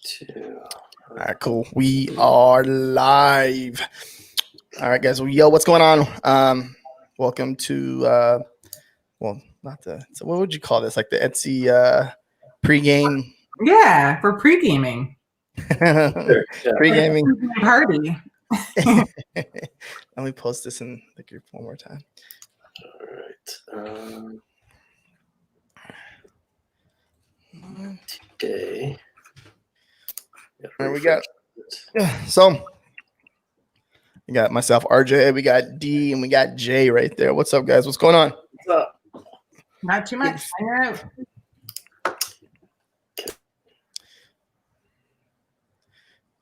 Two. All right, cool. We are live. All right, guys. Well, yo, what's going on? Welcome to not the. So what would you call this? Like the Etsy pregame. Yeah, for pre-gaming. Sure, yeah. Pre-gaming party. Let me post this in the group one more time. All right. Okay. All right, we got. So we got myself, RJ. We got D, and we got J right there. What's up, guys? What's going on? What's up? Not too much. Hang out.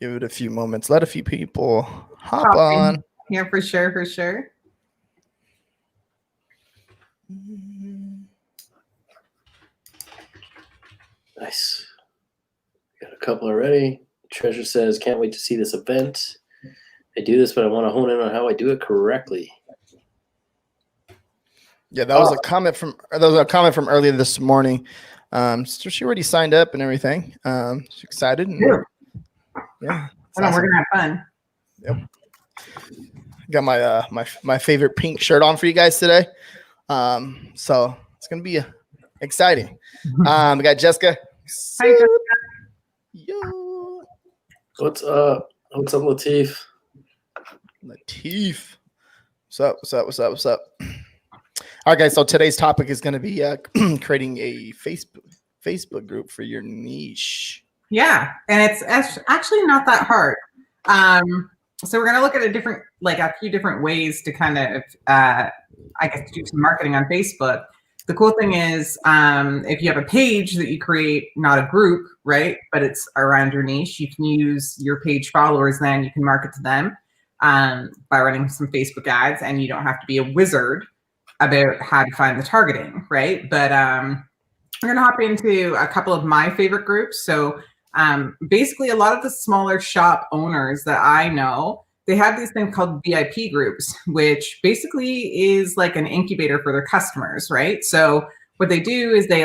Give it a few moments. Let a few people hop on. Yeah, for sure, for sure. Nice. Got a couple already. Treasure says, can't wait to see this event. I do this, but I want to hone in on how I do it correctly. Yeah, that was a comment from earlier this morning. So she already signed up and everything. She's excited. And, yeah. We're gonna have fun. Yep. Got my my favorite pink shirt on for you guys today. So it's gonna be exciting. We got Jessica. Hi, Jessica. Yo. What's up? What's up, Latif? Latif. What's up? All right, guys. So today's topic is going to be creating a Facebook group for your niche. Yeah, and it's actually not that hard. So we're going to look at a few different ways to kind of, I guess, do some marketing on Facebook. The cool thing is, if you have a page that you create, not a group, right, but it's around your niche, you can use your page followers. Then you can market to them by running some Facebook ads, and you don't have to be a wizard about how to find the targeting, right? But we're going to hop into a couple of my favorite groups. So basically, a lot of the smaller shop owners that I know, they have these things called VIP groups, which basically is like an incubator for their customers, right? So what they do is they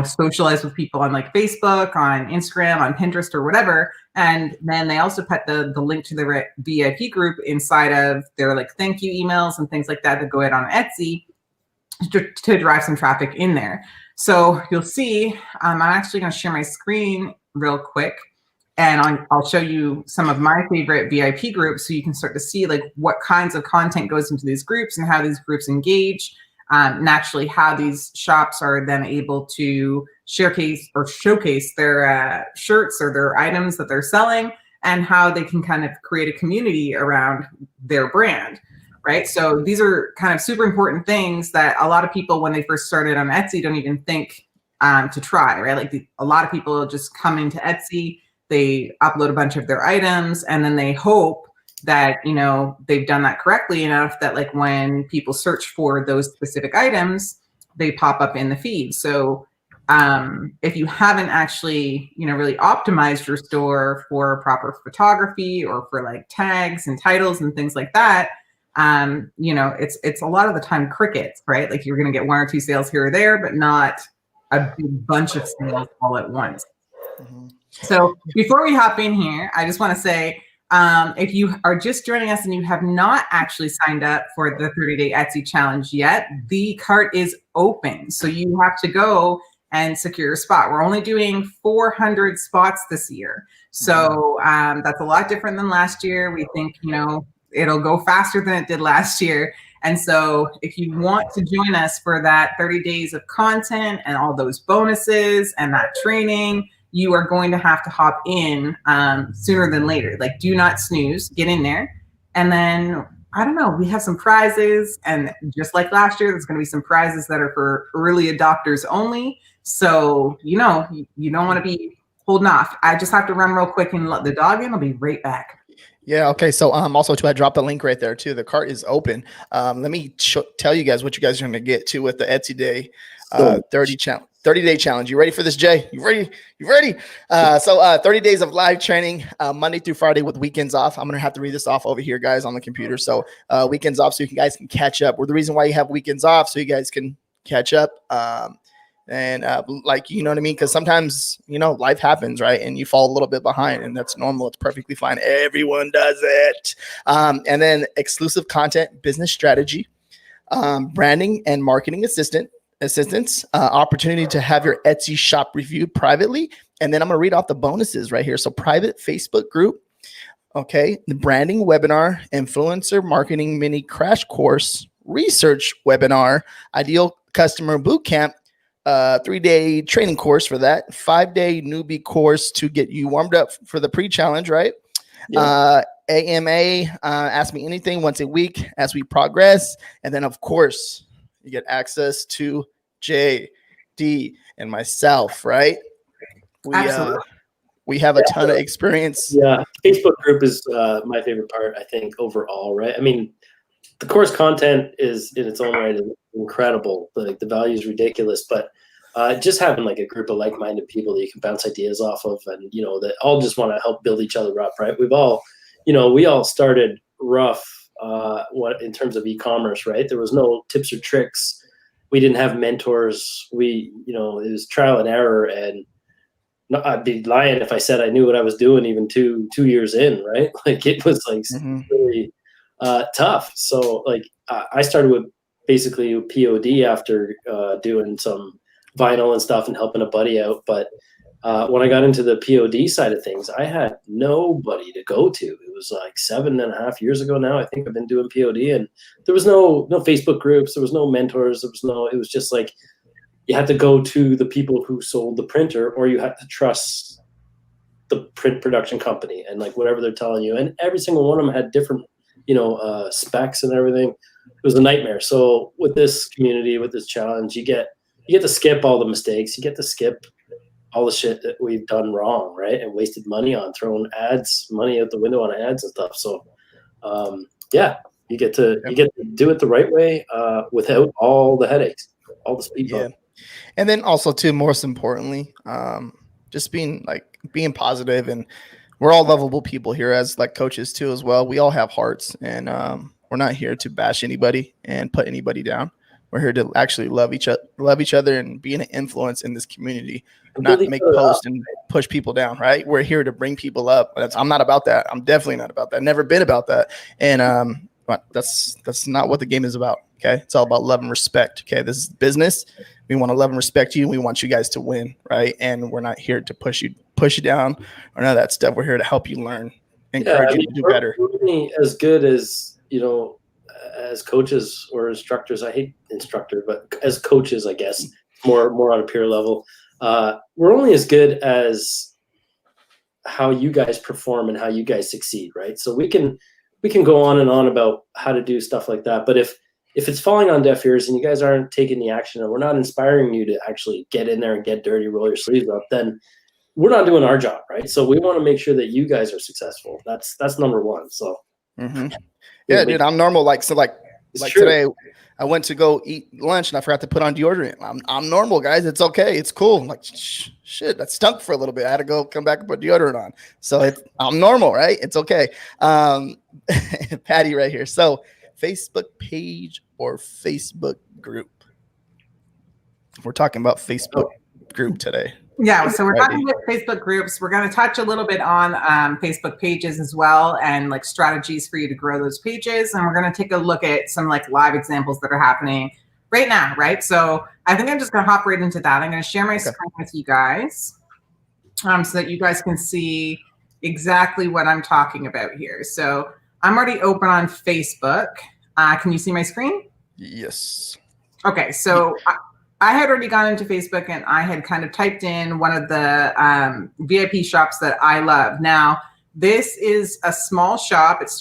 socialize with people on like Facebook, on Instagram, on Pinterest or whatever. And then they also put the link to the VIP group inside of their like thank you emails and things like that go out on Etsy to drive some traffic in there. So you'll see, I'm actually going to share my screen real quick, and I'll show you some of my favorite VIP groups so you can start to see like what kinds of content goes into these groups and how these groups engage, naturally how these shops are then able to showcase their shirts or their items that they're selling, and how they can kind of create a community around their brand. Right. So these are kind of super important things that a lot of people, when they first started on Etsy, don't even think to try. Right. Like a lot of people just come into Etsy, they upload a bunch of their items, and then they hope that, they've done that correctly enough that like when people search for those specific items, they pop up in the feed. So if you haven't actually, really optimized your store for proper photography or for like tags and titles and things like that, it's a lot of the time crickets, right? Like you're going to get one or two sales here or there, but not a big bunch of sales all at once. Mm-hmm. So before we hop in here, I just want to say, if you are just joining us and you have not actually signed up for the 30-day Etsy challenge yet, the cart is open. So you have to go and secure your spot. We're only doing 400 spots this year. So that's a lot different than last year. We think, it'll go faster than it did last year. And so if you want to join us for that 30 days of content and all those bonuses and that training, you are going to have to hop in sooner than later. Like, do not snooze, get in there. And then, I don't know, we have some prizes. And just like last year, there's going to be some prizes that are for early adopters only. So, you don't want to be holding off. I just have to run real quick and let the dog in. I'll be right back. Yeah. Okay. So also too, I dropped the link right there too. The cart is open. Let me tell you guys what you guys are going to get to with the Etsy Day 30-day challenge. You ready for this, Jay? You ready? You ready? 30 days of live training, Monday through Friday with weekends off. I'm going to have to read this off over here, guys, on the computer. So weekends off so you guys can catch up. Well, the reason why you have weekends off so you guys can catch up. And like, you know what I mean? Because sometimes, you know, life happens, right? And you fall a little bit behind, and that's normal. It's perfectly fine. Everyone does it. And then exclusive content, business strategy, branding and marketing assistance, opportunity to have your Etsy shop reviewed privately. And then I'm going to read off the bonuses right here. So private Facebook group. Okay. The branding webinar, influencer marketing mini crash course, research webinar, ideal customer bootcamp, 3-day training course for that, 5-day newbie course to get you warmed up for the pre-challenge, right? Yeah. AMA, ask me anything once a week as we progress. And then, of course, you get access to JD and myself, right? We have a ton of experience. Yeah, Facebook group is my favorite part, I think, overall, right? I mean, the course content is in its own right incredible. The value is ridiculous, but just having like a group of like-minded people that you can bounce ideas off of, and you know, that all just want to help build each other up, right? We've all, you know, we all started rough what in terms of e-commerce, right? There was no tips or tricks. We didn't have mentors. We, you know, it was trial and error, and I'd be lying if I said I knew what I was doing even two years in, right? Like it was like really tough. So like I started with basically POD after doing some vinyl and stuff and helping a buddy out. But when I got into the POD side of things, I had nobody to go to. It was like 7.5 years ago now. I think I've been doing POD, and there was no Facebook groups. There was no mentors. It was just like, you had to go to the people who sold the printer, or you had to trust the print production company and like whatever they're telling you. And every single one of them had different, you know, specs and everything. It was a nightmare. So with this community, with this challenge, you get to skip all the mistakes. You get to skip all the shit that we've done wrong, right? And wasted money on, throwing money out the window on ads and stuff. So yeah, you get to do it the right way without all the headaches, all the speed bumps. And then also too, most importantly, just being positive, and we're all lovable people here as like coaches too as well. We all have hearts, and we're not here to bash anybody and put anybody down. We're here to actually love each other and be an influence in this community, not make posts and push people down, right? We're here to bring people up. I'm not about that. I'm definitely not about that. Never been about that. And but that's not what the game is about. Okay. It's all about love and respect. Okay. This is business. We want to love and respect you. We want you guys to win. Right. And we're not here to push you down or none of that stuff. We're here to help you learn, encourage you to do better. We're as good as, you know, as coaches or instructors. I hate instructor, but as coaches, I guess more on a peer level, we're only as good as how you guys perform and how you guys succeed. Right. So we can go on and on about how to do stuff like that. But if it's falling on deaf ears and you guys aren't taking the action, and we're not inspiring you to actually get in there and get dirty, roll your sleeves up, then we're not doing our job, right? So we want to make sure that you guys are successful. That's number one. So yeah, dude, I'm normal. Like today, I went to go eat lunch and I forgot to put on deodorant. I'm normal, guys. It's okay. It's cool. I'm like, shit, that stunk for a little bit. I had to come back and put deodorant on. So I'm normal, right? It's okay. Patty right here. So Facebook page or Facebook group? We're talking about Facebook group today. Yeah, so we're talking about Facebook groups. We're going to touch a little bit on Facebook pages as well, and like strategies for you to grow those pages. And we're going to take a look at some like live examples that are happening right now, right? So I think I'm just going to hop right into that. I'm going to share my screen with you guys so that you guys can see exactly what I'm talking about here. So I'm already open on Facebook. Can you see my screen? Yes. Okay, so I had already gone into Facebook and I had kind of typed in one of the VIP shops that I love. Now, this is a small shop. It's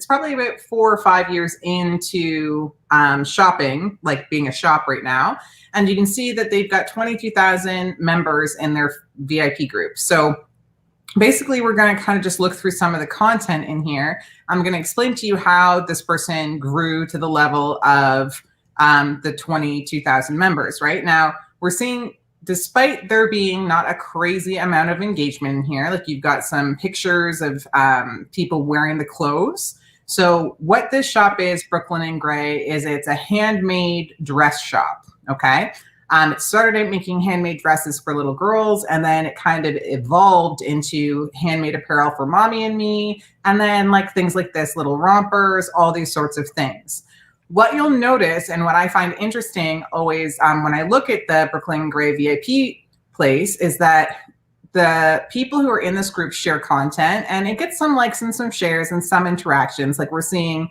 probably about 4 or 5 years into shopping, like being a shop right now. And you can see that they've got 22,000 members in their VIP group. So basically, we're going to kind of just look through some of the content in here. I'm going to explain to you how this person grew to the level of the 22,000 members. Right now, we're seeing, despite there being not a crazy amount of engagement in here, like you've got some pictures of people wearing the clothes. So what this shop is, Brooklyn and Gray, is it's a handmade dress shop. Okay. It started out making handmade dresses for little girls, and then it kind of evolved into handmade apparel for mommy and me, and then like things like this, little rompers, all these sorts of things. What you'll notice, and what I find interesting always when I look at the Brooklyn Gray VIP place, is that the people who are in this group share content, and it gets some likes and some shares and some interactions. Like we're seeing,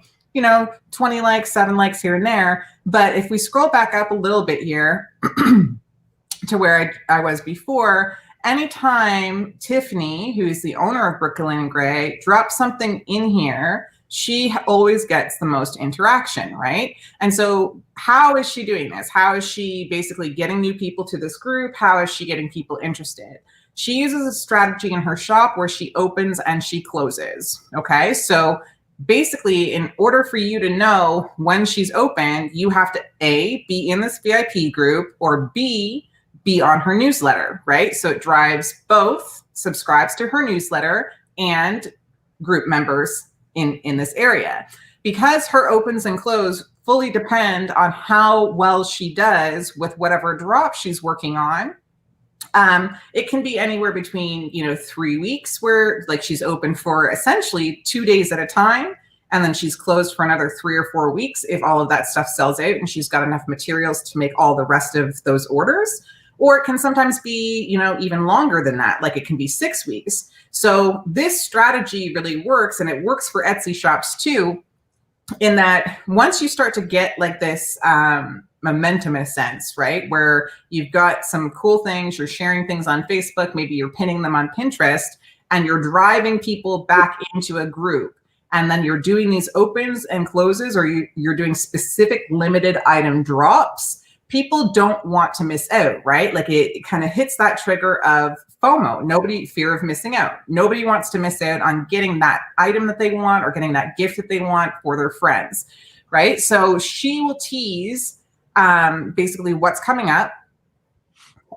20 likes, 7 likes here and there. But if we scroll back up a little bit here to where I was before, anytime Tiffany, who's the owner of Brooklyn Gray, drops something in here, she always gets the most interaction, right? And so how is she doing this? How is she basically getting new people to this group? How is she getting people interested? She uses a strategy in her shop where she opens and she closes, okay? So basically, in order for you to know when she's open, you have to A, be in this VIP group, or B, be on her newsletter, right? So it drives both, subscribes to her newsletter, and group members in this area. Because her opens and close fully depend on how well she does with whatever drop she's working on. It can be anywhere between 3 weeks, where like she's open for essentially 2 days at a time, and then she's closed for another 3 or 4 weeks if all of that stuff sells out and she's got enough materials to make all the rest of those orders. Or it can sometimes be even longer than that, like it can be 6 weeks. So this strategy really works, and it works for Etsy shops too, in that once you start to get like this momentum in a sense, right? Where you've got some cool things, you're sharing things on Facebook, maybe you're pinning them on Pinterest, and you're driving people back into a group. And then you're doing these opens and closes, or you're doing specific limited item drops. People don't want to miss out, right? Like it kind of hits that trigger of FOMO, fear of missing out. Nobody wants to miss out on getting that item that they want or getting that gift that they want for their friends, right? So she will tease basically what's coming up,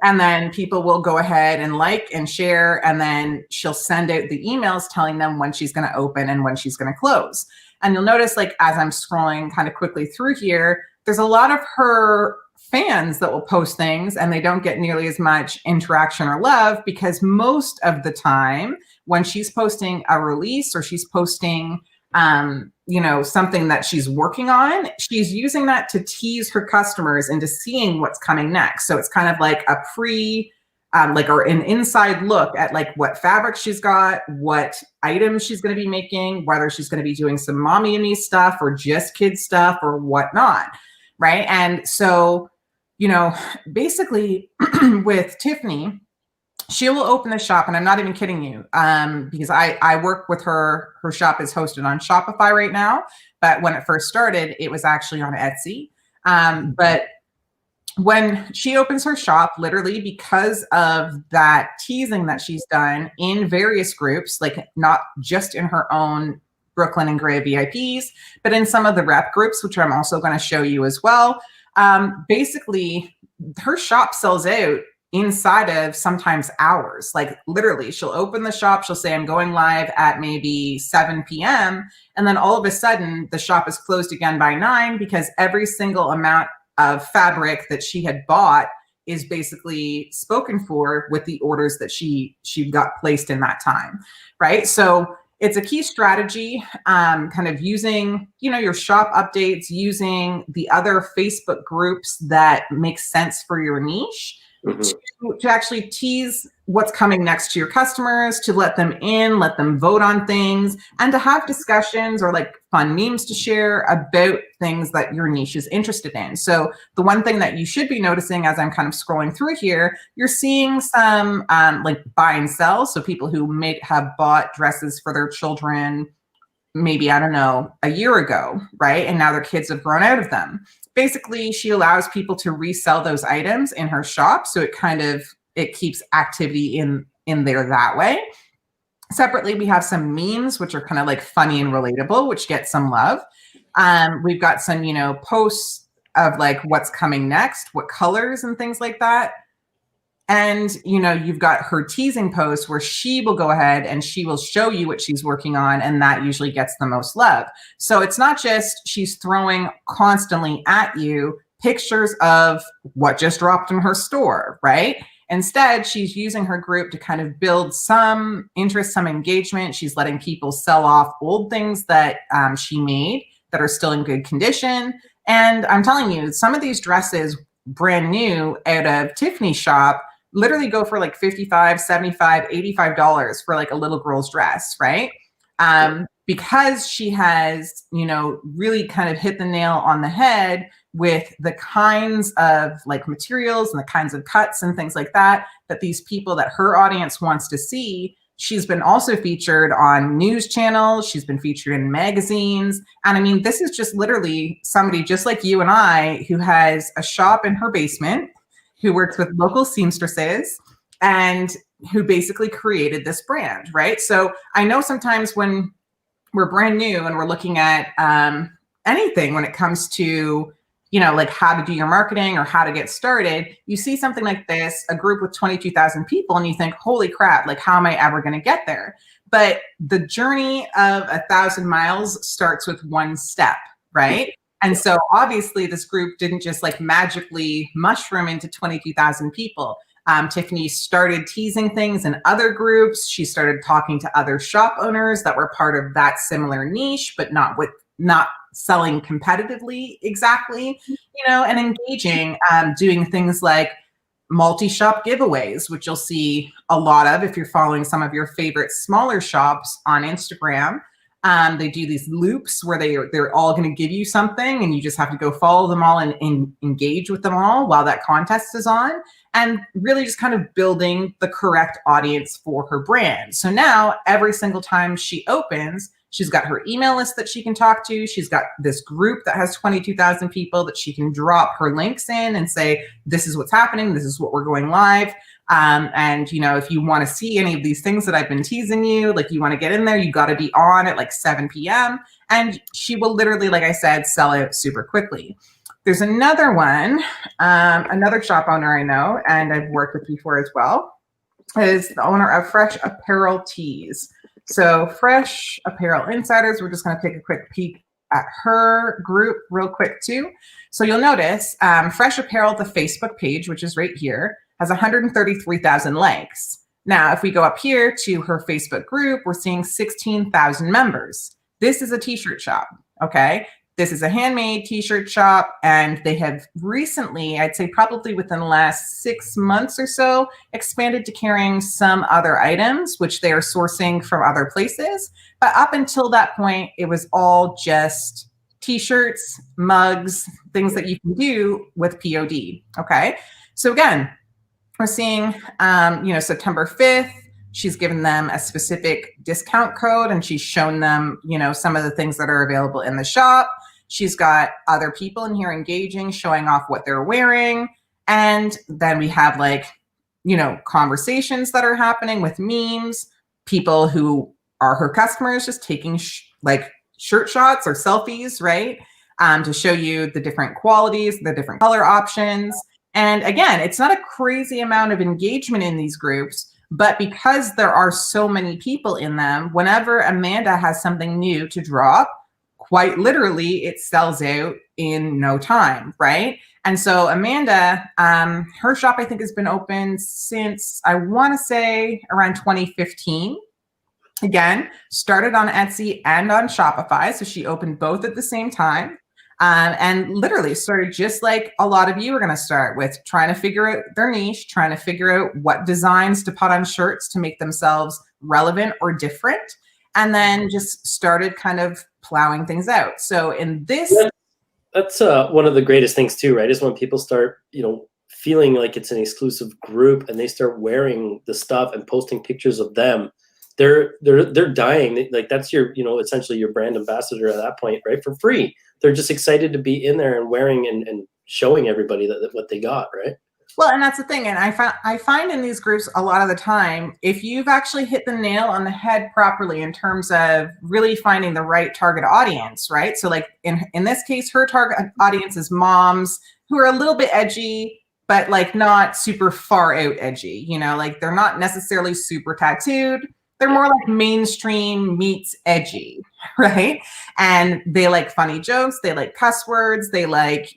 and then people will go ahead and like and share, and then she'll send out the emails telling them when she's going to open and when she's going to close. And you'll notice, like, as I'm scrolling kind of quickly through here, there's a lot of her fans that will post things, and they don't get nearly as much interaction or love, because most of the time when she's posting a release or she's posting something that she's working on, she's using that to tease her customers into seeing what's coming next. So it's kind of like a or an inside look at like what fabric she's got, what items she's going to be making, whether she's going to be doing some mommy and me stuff or just kids stuff or whatnot, right? And so, basically with Tiffany, she will open the shop, and I'm not even kidding you, because I work with her. Her shop is hosted on Shopify right now, but when it first started, it was actually on Etsy. But when she opens her shop, literally because of that teasing that she's done in various groups, like not just in her own Brooklyn and Gray VIPs, but in some of the rep groups, which I'm also going to show you as well. Basically, her shop sells out inside of sometimes hours. Like literally, she'll open the shop, she'll say, I'm going live at maybe 7 p.m. And then all of a sudden, the shop is closed again by 9, because every single amount of fabric that she had bought is basically spoken for with the orders that she got placed in that time, right? So it's a key strategy, kind of using, your shop updates, using the other Facebook groups that make sense for your niche, to actually tease what's coming next to your customers, to let them in, let them vote on things, and to have discussions or like fun memes to share about things that your niche is interested in. So the one thing that you should be noticing as I'm kind of scrolling through here, you're seeing some like buy and sell. So people who may have bought dresses for their children, maybe, I don't know, a year ago, right? And now their kids have grown out of them. Basically, she allows people to resell those items in her shop. So it keeps activity in there that way. Separately, we have some memes, which are kind of like funny and relatable, which get some love. We've got some, posts of like what's coming next, what colors and things like that. And, you've got her teasing post where she will go ahead and she will show you what she's working on. And that usually gets the most love. So it's not just she's throwing constantly at you pictures of what just dropped in her store, right? Instead, she's using her group to kind of build some interest, some engagement. She's letting people sell off old things that she made that are still in good condition. And I'm telling you, some of these dresses, brand new out of Tiffany's shop, literally go for like $55, $75, $85 for like a little girl's dress, right? Because she has, you know, really kind of hit the nail on the head with the kinds of like materials and the kinds of cuts and things like that, that these people that her audience wants to see. She's been also featured on news channels. She's been featured in magazines. And I mean, this is just literally somebody just like you and I who has a shop in her basement, who works with local seamstresses, and who basically created this brand, right? So I know sometimes when we're brand new and we're looking at anything when it comes to, you know, like how to do your marketing or how to get started, you see something like this, a group with 22,000 people, and you think, holy crap, like how am I ever going to get there? But the journey of 1,000 miles starts with one step, right? And so obviously this group didn't just like magically mushroom into 22,000 people. Tiffany started teasing things in other groups. She started talking to other shop owners that were part of that similar niche, but not selling competitively exactly, you know, and engaging, doing things like multi-shop giveaways, which you'll see a lot of if you're following some of your favorite smaller shops on Instagram. They do these loops where they're all going to give you something, and you just have to go follow them all and engage with them all while that contest is on, and really just kind of building the correct audience for her brand. So now every single time she opens, she's got her email list that she can talk to. She's got this group that has 22,000 people that she can drop her links in and say, this is what's happening. This is what we're going live. And, you know, if you want to see any of these things that I've been teasing you, like you want to get in there, you got to be on at like 7 p.m. And she will literally, like I said, sell out super quickly. There's another one, another shop owner I know, and I've worked with before as well, is the owner of Fresh Apparel Tees. So Fresh Apparel Insiders, we're just going to take a quick peek at her group real quick too. So you'll notice Fresh Apparel, the Facebook page, which is right here, has 133,000 likes. Now, if we go up here to her Facebook group, we're seeing 16,000 members. This is a t-shirt shop, okay? This is a handmade t-shirt shop, and they have recently, I'd say probably within the last 6 months or so, expanded to carrying some other items, which they are sourcing from other places. But up until that point, it was all just t-shirts, mugs, things that you can do with POD, okay? So again, we're seeing, September 5th, she's given them a specific discount code, and she's shown them, you know, some of the things that are available in the shop. She's got other people in here engaging, showing off what they're wearing. And then we have like, you know, conversations that are happening with memes, people who are her customers just taking like shirt shots or selfies, right? To show you the different qualities, the different color options. And again, it's not a crazy amount of engagement in these groups, but because there are so many people in them, whenever Amanda has something new to drop, quite literally, it sells out in no time, right? And so Amanda, her shop, I think, has been open since, I want to say, around 2015. Again, started on Etsy and on Shopify, so she opened both at the same time. And literally started just like a lot of you are going to start with, trying to figure out their niche, trying to figure out what designs to put on shirts to make themselves relevant or different, and then just started kind of plowing things out. So in this... That's one of the greatest things too, right? Is when people start, you know, feeling like it's an exclusive group and they start wearing the stuff and posting pictures of them. They're dying. Like that's your, you know, essentially your brand ambassador at that point, right? For free. They're just excited to be in there and wearing and showing everybody that what they got, right? Well, and that's the thing. And I find in these groups a lot of the time, if you've actually hit the nail on the head properly in terms of really finding the right target audience, right? So like in this case, her target audience is moms who are a little bit edgy, but like not super far out edgy, you know, like they're not necessarily super tattooed. They're more like mainstream meets edgy, right? And they like funny jokes. They like cuss words. They like,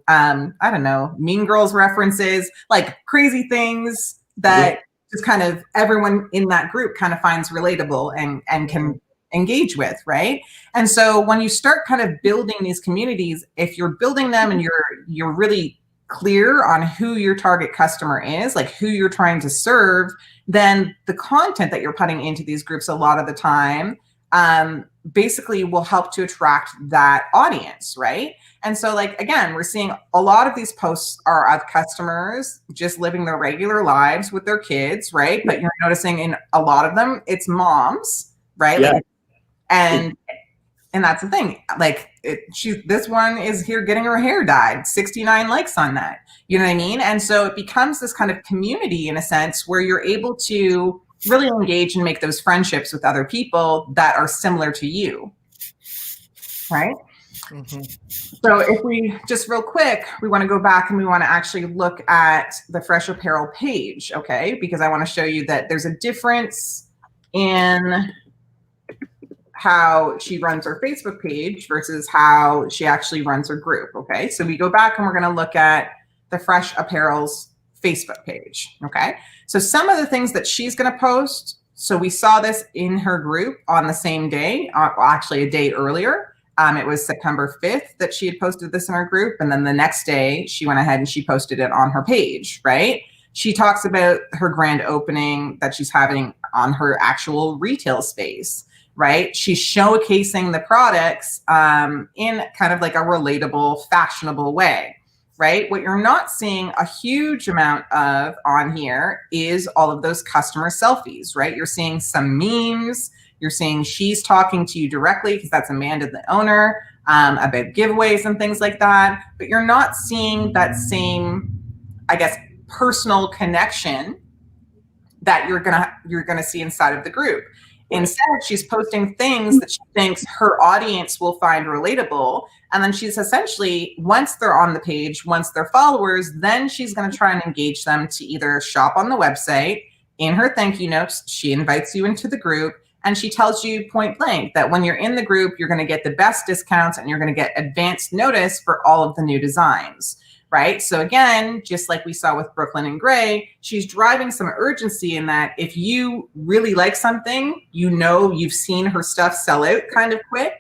I don't know, Mean Girls references, like crazy things that just kind of everyone in that group kind of finds relatable and can engage with, right? And so when you start kind of building these communities, if you're building them and you're really clear on who your target customer is, like who you're trying to serve, then the content that you're putting into these groups a lot of the time basically will help to attract that audience, right? And so like, again, we're seeing a lot of these posts are of customers just living their regular lives with their kids, right? But you're noticing in a lot of them, it's moms, right? Yeah. Like, and that's the thing. Like this one is here getting her hair dyed, 69 likes on that. You know what I mean? And so it becomes this kind of community in a sense where you're able to really engage and make those friendships with other people that are similar to you. Right? Mm-hmm. So if we just real quick, we want to go back and we want to actually look at the Fresh Apparel page, okay? Because I want to show you that there's a difference in how she runs her Facebook page versus how she actually runs her group, okay? So we go back and we're going to look at the Fresh Apparel's Facebook page, okay? So some of the things that she's going to post, so we saw this in her group on the same day, actually a day earlier. It was September 5th that she had posted this in her group. And then the next day she went ahead and she posted it on her page, right? She talks about her grand opening that she's having on her actual retail space, right? She's showcasing the products in kind of like a relatable, fashionable way, right? What you're not seeing a huge amount of on here is all of those customer selfies, right? You're seeing some memes. You're seeing she's talking to you directly because that's Amanda, the owner, about giveaways and things like that. But you're not seeing that same, I guess, personal connection that you're gonna see inside of the group. Instead, she's posting things that she thinks her audience will find relatable. And then she's essentially, once they're on the page, once they're followers, then she's going to try and engage them to either shop on the website. In her thank you notes, she invites you into the group. And she tells you point blank that when you're in the group, you're going to get the best discounts and you're going to get advanced notice for all of the new designs. Right. So again, just like we saw with Brooklyn and Gray, she's driving some urgency in that if you really like something, you've seen her stuff sell out kind of quick,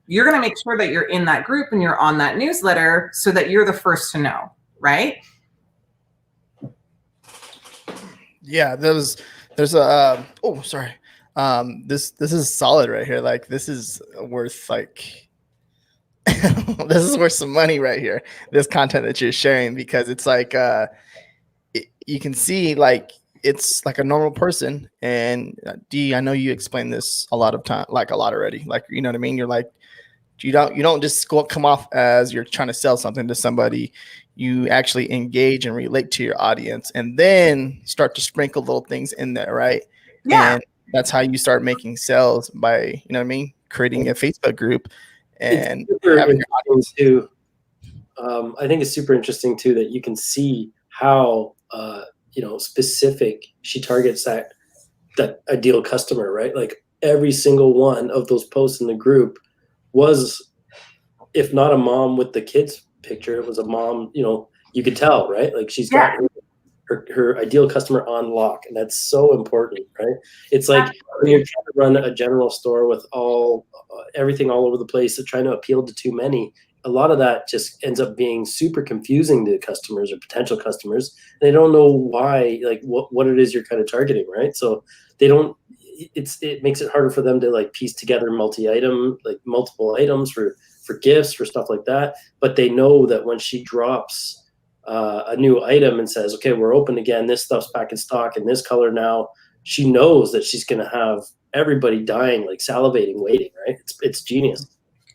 you're going to make sure that you're in that group and you're on that newsletter so that you're the first to know. Right. Yeah, there's a this is solid right here. Like this is worth like this is worth some money right here. This content that you're sharing, because it's like you can see like it's like a normal person. And Dee, I know you explained this a lot of time, like a lot already. Like, you know what I mean? You're like, you don't just come off as you're trying to sell something to somebody. You actually engage and relate to your audience, and then start to sprinkle little things in there, right? Yeah. And that's how you start making sales by, you know what I mean, creating a Facebook group. And having your audience too. I think it's super interesting too that you can see how specific she targets that ideal customer, right? Like every single one of those posts in the group was, if not a mom with the kids picture, it was a mom. You could tell, right? Like she's got her ideal customer on lock, and that's so important, right? It's like when you're trying to run a general store with everything all over the place, trying to appeal to too many. A lot of that just ends up being super confusing to customers or potential customers. They don't know why, like what it is you're kind of targeting, right? So they don't. It makes it harder for them to like piece together multiple items for gifts, for stuff like that. But they know that when she drops a new item and says, okay, we're open again, this stuff's back in stock in this color now, she knows that she's going to have everybody dying, like salivating, waiting, right? It's genius.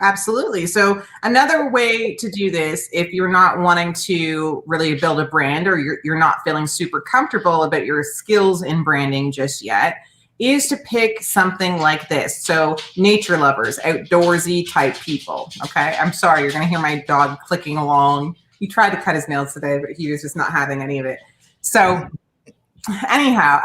Absolutely. So another way to do this, if you're not wanting to really build a brand, or you're not feeling super comfortable about your skills in branding just yet, is to pick something like this. So nature lovers, outdoorsy type people. Okay. I'm sorry, you're going to hear my dog clicking along. He tried to cut his nails today, but he was just not having any of it. So anyhow,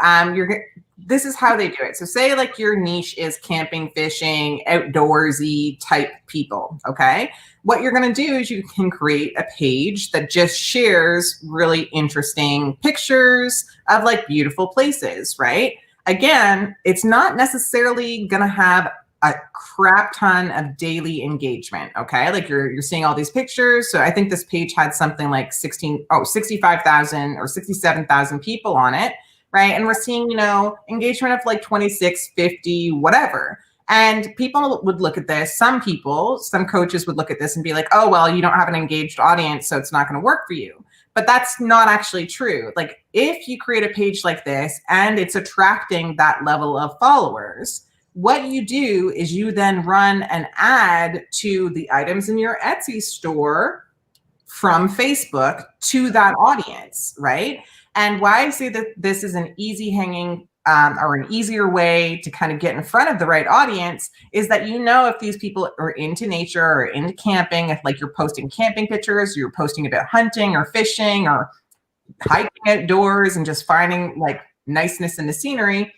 this is how they do it. So say like your niche is camping, fishing, outdoorsy type people, okay? What you're going to do is you can create a page that just shares really interesting pictures of like beautiful places, right? Again, it's not necessarily going to have a crap ton of daily engagement, okay? Like you're seeing all these pictures. So I think this page had something like 65,000 or 67,000 people on it, right? And we're seeing, engagement of like 26, 50, whatever. And people would look at this. Some coaches would look at this and be like, oh, well, you don't have an engaged audience, so it's not going to work for you. But that's not actually true. Like if you create a page like this and it's attracting that level of followers, what you do is you then run an ad to the items in your Etsy store from Facebook to that audience, right? And why I say that this is an easy hanging or an easier way to kind of get in front of the right audience is that if these people are into nature or into camping, if like you're posting camping pictures, you're posting about hunting or fishing or hiking outdoors and just finding like niceness in the scenery,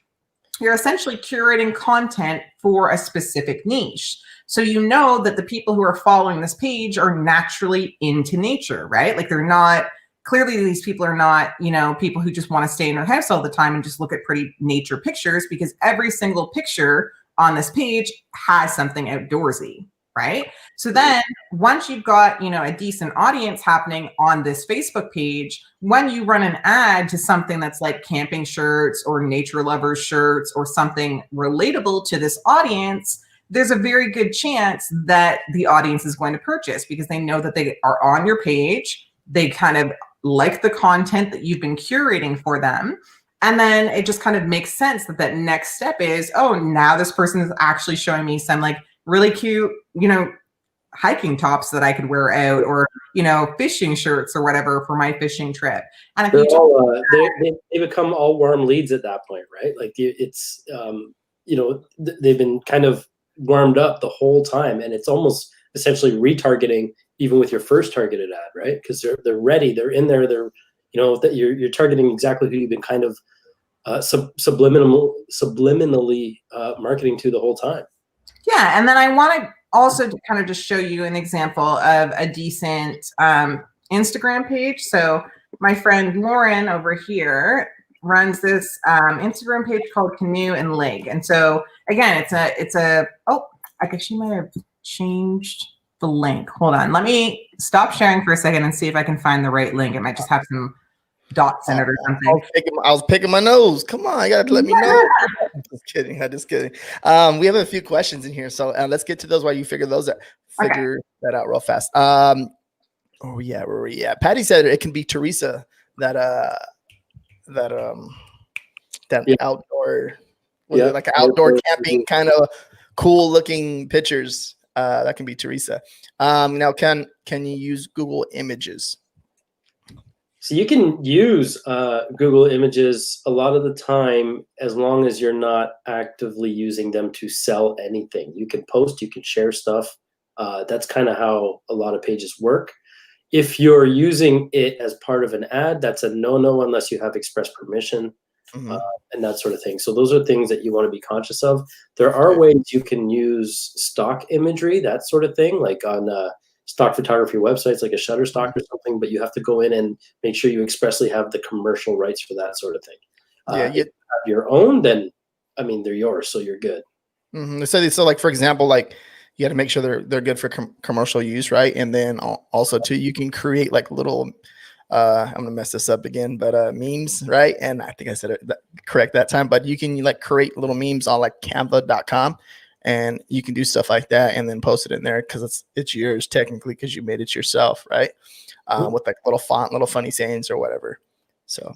you're essentially curating content for a specific niche. So that the people who are following this page are naturally into nature, right? Like clearly these people are not, people who just want to stay in their house all the time and just look at pretty nature pictures, because every single picture on this page has something outdoorsy, right? So then once you've got, a decent audience happening on this Facebook page, when you run an ad to something that's like camping shirts or nature lovers shirts or something relatable to this audience, there's a very good chance that the audience is going to purchase because they know that they are on your page. They kind of like the content that you've been curating for them. And then it just kind of makes sense that next step is, oh, now this person is actually showing me some like really cute, hiking tops that I could wear out, or, fishing shirts or whatever for my fishing trip. And if they become all warm leads at that point, right? Like it's, they've been kind of warmed up the whole time, and it's almost essentially retargeting even with your first targeted ad, right? Because they're ready, they're in there, they're that you're targeting exactly who you've been kind of subliminally marketing to the whole time. Yeah, and then I want to also to kind of just show you an example of a decent Instagram page. So my friend Lauren over here runs this Instagram page called Canoe and Lake, and so again, it's a I guess she might have changed the link. Hold on, let me stop sharing for a second and see if I can find the right link. It might just have some dots in it or something. I was picking my nose. Come on, you gotta let me know. I'm just kidding. We have a few questions in here, so let's get to those while you figure that out real fast. Where we at? Patty said it can be Teresa that outdoor, like an outdoor camping kind of cool looking pictures. That can be Teresa. Now, can you use Google Images? So you can use Google Images a lot of the time, as long as you're not actively using them to sell anything. You can post, you can share stuff. That's kind of how a lot of pages work. If you're using it as part of an ad, that's a no-no unless you have express permission. Mm-hmm. And that sort of thing. So those are things that you want to be conscious of. There are ways you can use stock imagery, that sort of thing, like on stock photography websites like a Shutterstock or something, but you have to go in and make sure you expressly have the commercial rights for that sort of thing. If you have your own, then, I mean, they're yours, so you're good. Mm-hmm. So like, for example, like you got to make sure they're good for commercial use, right? And then also too, you can create like little, I'm gonna mess this up again, but memes, right? And I think I said it correct that time, but you can like create little memes on like canva.com, and you can do stuff like that and then post it in there because it's yours technically because you made it yourself, right? With like little font, little funny sayings or whatever. So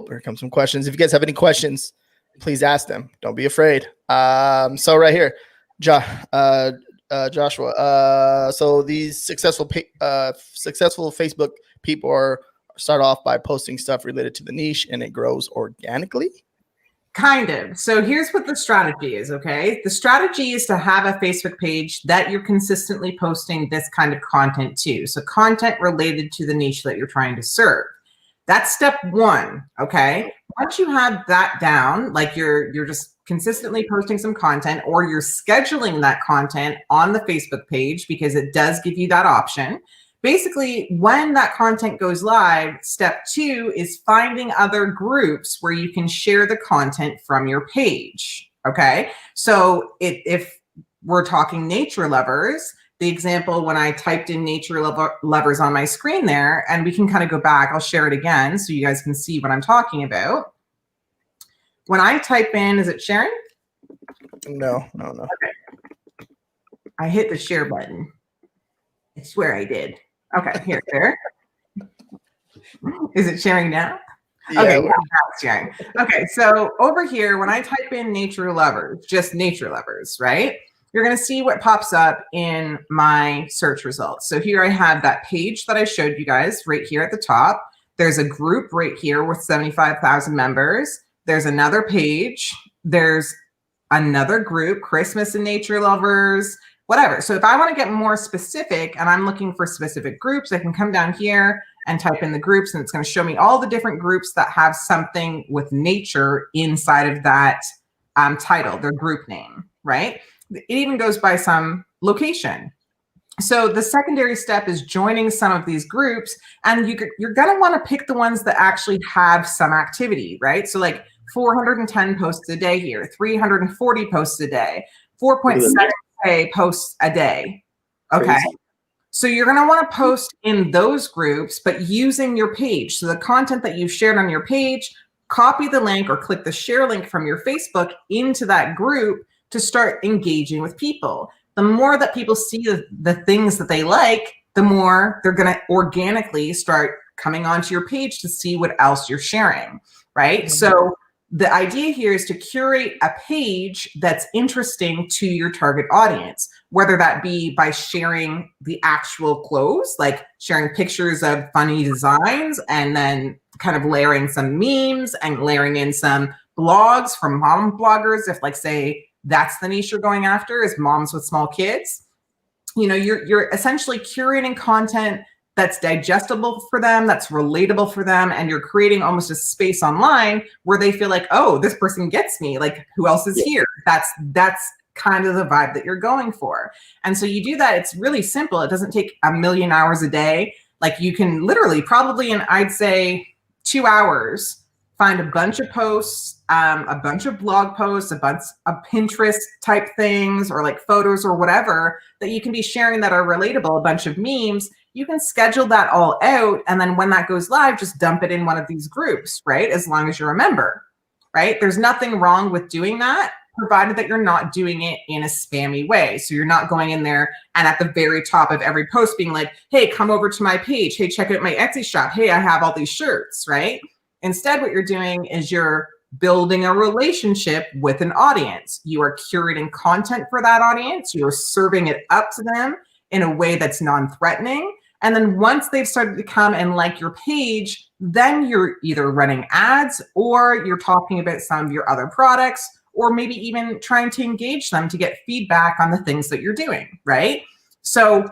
here comes some questions. If you guys have any questions, please ask them. Don't be afraid. So right here, Joshua. So these successful Facebook people start off by posting stuff related to the niche, and it grows organically. Kind of. So here's what the strategy is, okay? The strategy is to have a Facebook page that you're consistently posting this kind of content to. So content related to the niche that you're trying to serve. That's step one, okay? Once you have that down, like you're just consistently posting some content, or you're scheduling that content on the Facebook page, because it does give you that option. Basically, when that content goes live, step two is finding other groups where you can share the content from your page, okay? So if we're talking nature lovers, the example when I typed in nature lovers on my screen there, and we can kind of go back, I'll share it again so you guys can see what I'm talking about. When I type in, is it sharing? No. Okay. I hit the share button. I swear I did. Okay, here. Is it sharing now? Yeah, okay, yeah, it's sharing. Okay, so over here, when I type in nature lovers, just nature lovers, right? You're going to see what pops up in my search results. So here I have that page that I showed you guys right here at the top. There's a group right here with 75,000 members. There's another page. There's another group, Christmas and nature lovers, whatever. So if I want to get more specific and I'm looking for specific groups, I can come down here and type in the groups, and it's going to show me all the different groups that have something with nature inside of that title, their group name, right? It even goes by some location. So the secondary step is joining some of these groups, and you're going to want to pick the ones that actually have some activity, right? So like 410 posts a day here, 340 posts a day, 4.7K posts a day. Okay. Crazy. So you're going to want to post in those groups, but using your page. So the content that you've shared on your page, copy the link or click the share link from your Facebook into that group to start engaging with people. The more that people see the things that they like, the more they're going to organically start coming onto your page to see what else you're sharing, right? Mm-hmm. So the idea here is to curate a page that's interesting to your target audience, whether that be by sharing the actual clothes, like sharing pictures of funny designs, and then kind of layering some memes and layering in some blogs from mom bloggers. If, like, say, that's the niche you're going after, is moms with small kids, you know, you're essentially curating content that's digestible for them, that's relatable for them, and you're creating almost a space online where they feel like, oh, this person gets me, like, who else is here? That's kind of the vibe that you're going for. And so you do that. It's really simple. It doesn't take a million hours a day. Like, you can literally probably in, I'd say, 2 hours, find a bunch of posts, a bunch of blog posts, a bunch of Pinterest type things, or like photos or whatever that you can be sharing that are relatable, a bunch of memes. You can schedule that all out. And then when that goes live, just dump it in one of these groups, right? As long as you're a member, right? There's nothing wrong with doing that, provided that you're not doing it in a spammy way. So you're not going in there and at the very top of every post being like, hey, come over to my page. Hey, check out my Etsy shop. Hey, I have all these shirts, right? Instead, what you're doing is you're building a relationship with an audience. You are curating content for that audience. You're serving it up to them in a way that's non-threatening. And then once they've started to come and like your page, then you're either running ads, or you're talking about some of your other products, or maybe even trying to engage them to get feedback on the things that you're doing, right? So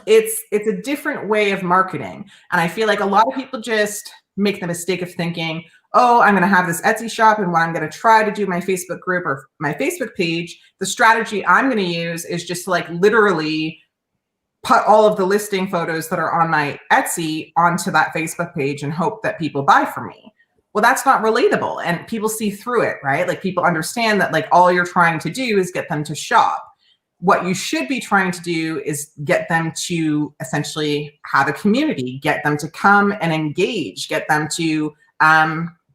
it's a different way of marketing. And I feel like a lot of people just make the mistake of thinking, oh, I'm going to have this Etsy shop, and when I'm going to try to do my Facebook group or my Facebook page, the strategy I'm going to use is just to, like, literally put all of the listing photos that are on my Etsy onto that Facebook page and hope that people buy from me. Well, that's not relatable, and people see through it, right? Like, people understand that, like, all you're trying to do is get them to shop. What you should be trying to do is get them to essentially have a community, get them to come and engage, get them to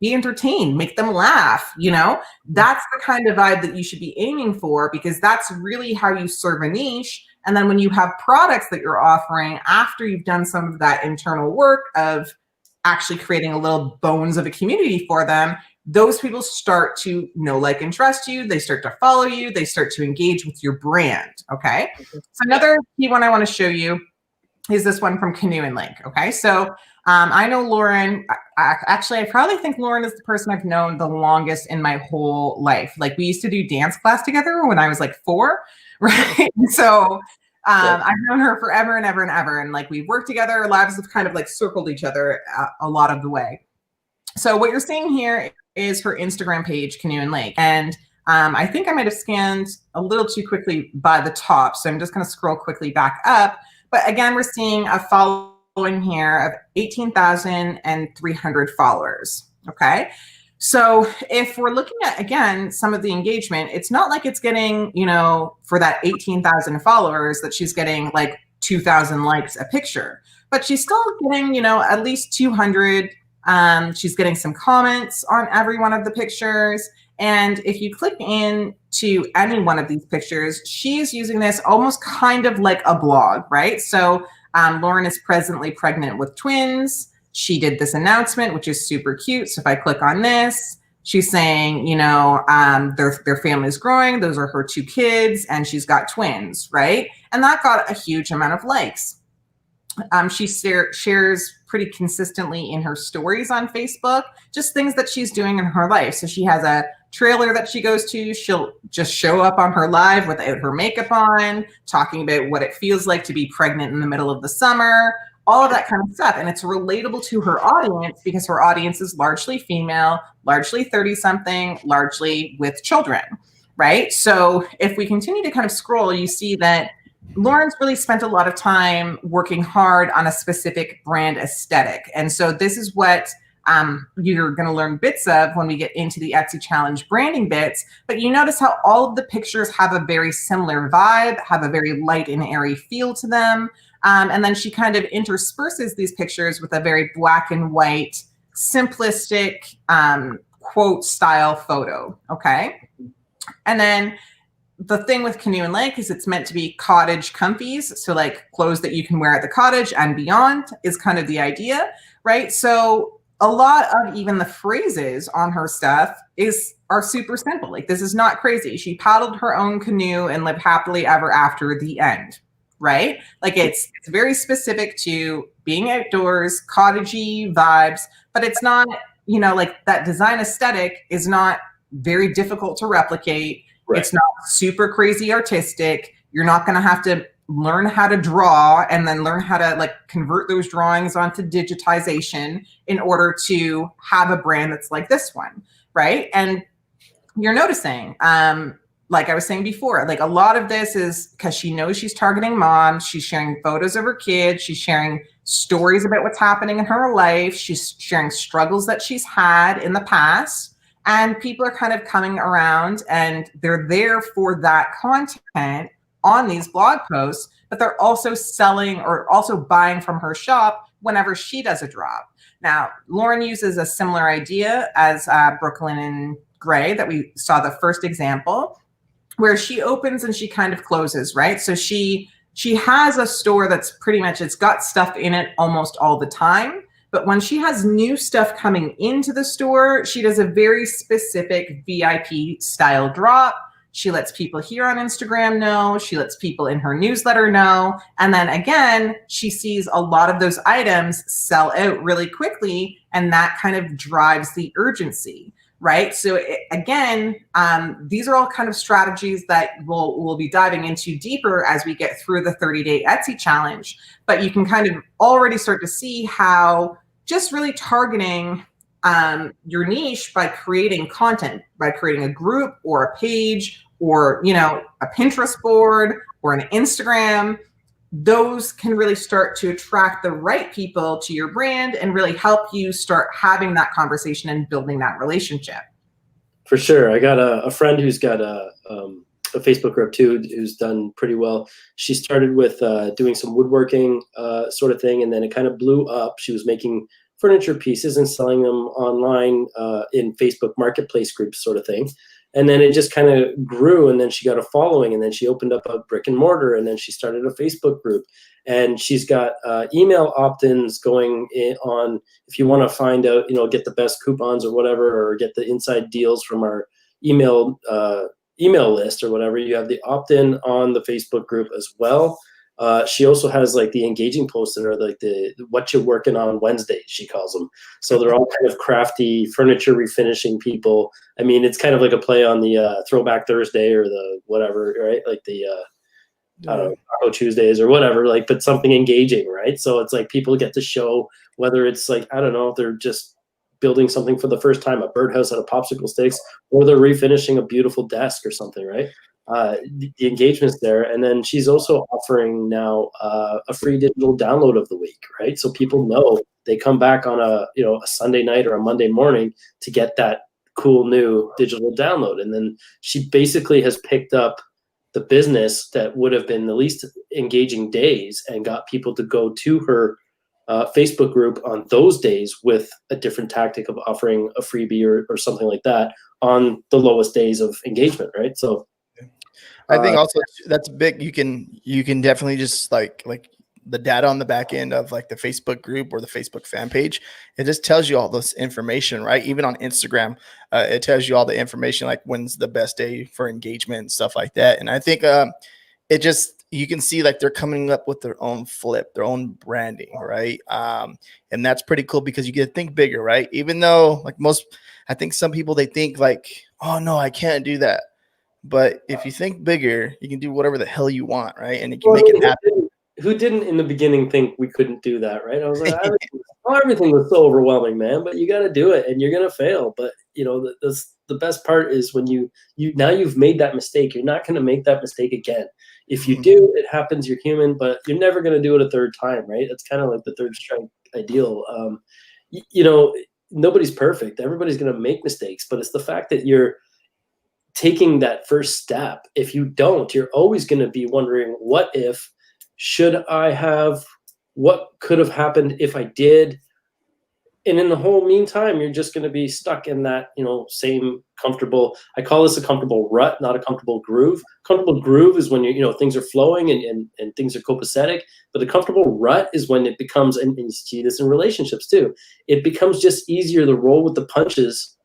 be entertained, make them laugh. You know, that's the kind of vibe that you should be aiming for, because that's really how you serve a niche. And then when you have products that you're offering after you've done some of that internal work of actually creating a little bones of a community for them, those people start to know, like, and trust you. They start to follow you. They start to engage with your brand. Okay. So another key one I want to show you is this one from Canoe and Link. Okay. So I know Lauren. I probably think Lauren is the person I've known the longest in my whole life. Like, we used to do dance class together when I was like 4, right? So I've known her forever and ever and ever. And like we've worked together, our lives have kind of like circled each other a lot of the way. So what you're seeing here is her Instagram page, Canoe and Lake. And I think I might have scanned a little too quickly by the top. So I'm just going to scroll quickly back up. But again, we're seeing a following here of 18,300 followers. Okay. So if we're looking at, again, some of the engagement, it's not like it's getting, you know, for that 18,000 followers that she's getting like 2,000 likes a picture, but she's still getting, you know, at least 200. She's getting some comments on every one of the pictures. And if you click in to any one of these pictures, she's using this almost kind of like a blog, right? So Lauren is presently pregnant with twins. She did this announcement, which is super cute. So if I click on this, she's saying, you know, their family is growing. Those are her 2 kids, and she's got twins, right? And that got a huge amount of likes. She shares pretty consistently in her stories on Facebook, just things that she's doing in her life. So she has a trailer that she goes to. She'll just show up on her live without her makeup on, talking about what it feels like to be pregnant in the middle of the summer, all of that kind of stuff. And it's relatable to her audience because her audience is largely female, largely 30-something, largely with children, right? So if we continue to kind of scroll, you see that Lauren's really spent a lot of time working hard on a specific brand aesthetic. And so this is what you're going to learn bits of when we get into the Etsy challenge branding bits. But you notice how all of the pictures have a very similar vibe, have a very light and airy feel to them. And then she kind of intersperses these pictures with a very black and white, simplistic quote style photo. Okay. And then the thing with Canoe and Lake is it's meant to be cottage comfies. So like clothes that you can wear at the cottage and beyond is kind of the idea, right? So a lot of even the phrases on her stuff are super simple. Like this is not crazy. She paddled her own canoe and lived happily ever after the end, right? Like it's very specific to being outdoors, cottagey vibes, but it's not, you know, like that design aesthetic is not very difficult to replicate. Right. It's not super crazy artistic. You're not going to have to learn how to draw and then learn how to like convert those drawings onto digitization in order to have a brand that's like this one, right? And you're noticing, like I was saying before, like a lot of this is because she knows she's targeting moms. She's sharing photos of her kids. She's sharing stories about what's happening in her life. She's sharing struggles that she's had in the past. And people are kind of coming around and they're there for that content on these blog posts, but they're also selling or also buying from her shop whenever she does a drop. Now, Lauren uses a similar idea as Brooklyn and Gray that we saw the first example, where she opens and she kind of closes, right? So she has a store that's pretty much, it's got stuff in it almost all the time. But when she has new stuff coming into the store, she does a very specific VIP style drop. She lets people here on Instagram know. She lets people in her newsletter know. And then again, she sees a lot of those items sell out really quickly. And that kind of drives the urgency, right? So again, these are all kind of strategies that we'll be diving into deeper as we get through the 30-day Etsy challenge. But you can kind of already start to see how just really targeting your niche by creating content, by creating a group or a page or, you know, a Pinterest board or an Instagram, those can really start to attract the right people to your brand and really help you start having that conversation and building that relationship. For sure. I got a friend who's got a Facebook group too, who's done pretty well. She started with doing some woodworking sort of thing, and then it kind of blew up. She was making furniture pieces and selling them online in Facebook marketplace groups sort of thing. And then it just kind of grew, and then she got a following, and then she opened up a brick and mortar, and then she started a Facebook group. And she's got email opt-ins going on if you want to find out, you know, get the best coupons or whatever, or get the inside deals from our email list or whatever. You have the opt-in on the Facebook group as well. She also has like the engaging posts that are like the what you're working on Wednesday, she calls them. So they're all kind of crafty furniture refinishing people. I mean, it's kind of like a play on the Throwback Thursday or the whatever, right? Like the I don't know, Taco Tuesdays or whatever, like, but something engaging, right? So it's like people get to show, whether it's like, I don't know, if they're just building something for the first time, a birdhouse out of popsicle sticks, or they're refinishing a beautiful desk or something, right? The engagement's there. And then she's also offering now a free digital download of the week, right? So people know they come back on a Sunday night or a Monday morning to get that cool new digital download. And then she basically has picked up the business that would have been the least engaging days and got people to go to her Facebook group on those days with a different tactic of offering a freebie or something like that on the lowest days of engagement, right? So I think also that's big. You can definitely just like the data on the back end of like the Facebook group or the Facebook fan page. It just tells you all this information, right? Even on Instagram, it tells you all the information, like when's the best day for engagement and stuff like that. And I think it just, you can see like they're coming up with their own flip, their own branding, right? And that's pretty cool because you get to think bigger, right? Even though like I think some people, they think like, oh no, I can't do that. But if you think bigger, you can do whatever the hell you want, right? And you can make it happen. Who didn't in the beginning think we couldn't do that, right? I was like, everything was so overwhelming, man, but you got to do it and you're going to fail. But the best part is when you've made that mistake, you're not going to make that mistake again. If you do, it happens, you're human, but you're never going to do it a third time, right? It's kind of like the third strike ideal. Nobody's perfect. Everybody's going to make mistakes, but it's the fact that you're taking that first step. If you don't, you're always going to be wondering, what if, should I have, what could have happened if I did? And in the whole meantime, you're just going to be stuck in that, same comfortable, I call this a comfortable rut, not a comfortable groove. Comfortable groove is when things are flowing and things are copacetic, but the comfortable rut is when it becomes, and you see this in relationships too, it becomes just easier to roll with the punches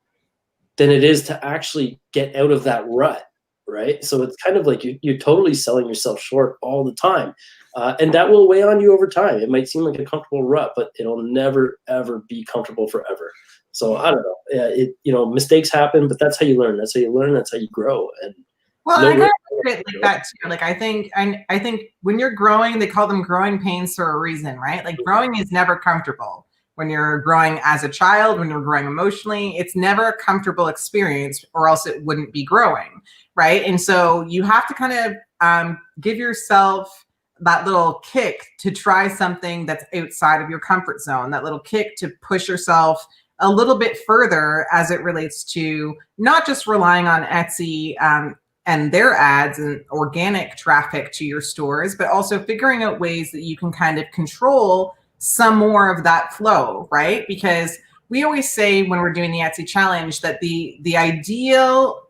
than it is to actually get out of that rut, right? So it's kind of like you're totally selling yourself short all the time. And that will weigh on you over time. It might seem like a comfortable rut, but it'll never, ever be comfortable forever. So I don't know. Mistakes happen, but that's how you learn. That's how you learn. That's how you grow. And I kind of look at it like that too. Like I think when you're growing, they call them growing pains for a reason, right? Like growing is never comfortable. When you're growing as a child, when you're growing emotionally, it's never a comfortable experience, or else it wouldn't be growing, right? And so you have to kind of give yourself that little kick to try something that's outside of your comfort zone, that little kick to push yourself a little bit further as it relates to not just relying on Etsy and their ads and organic traffic to your stores, but also figuring out ways that you can kind of control some more of that flow, right? Because we always say when we're doing the Etsy challenge that the ideal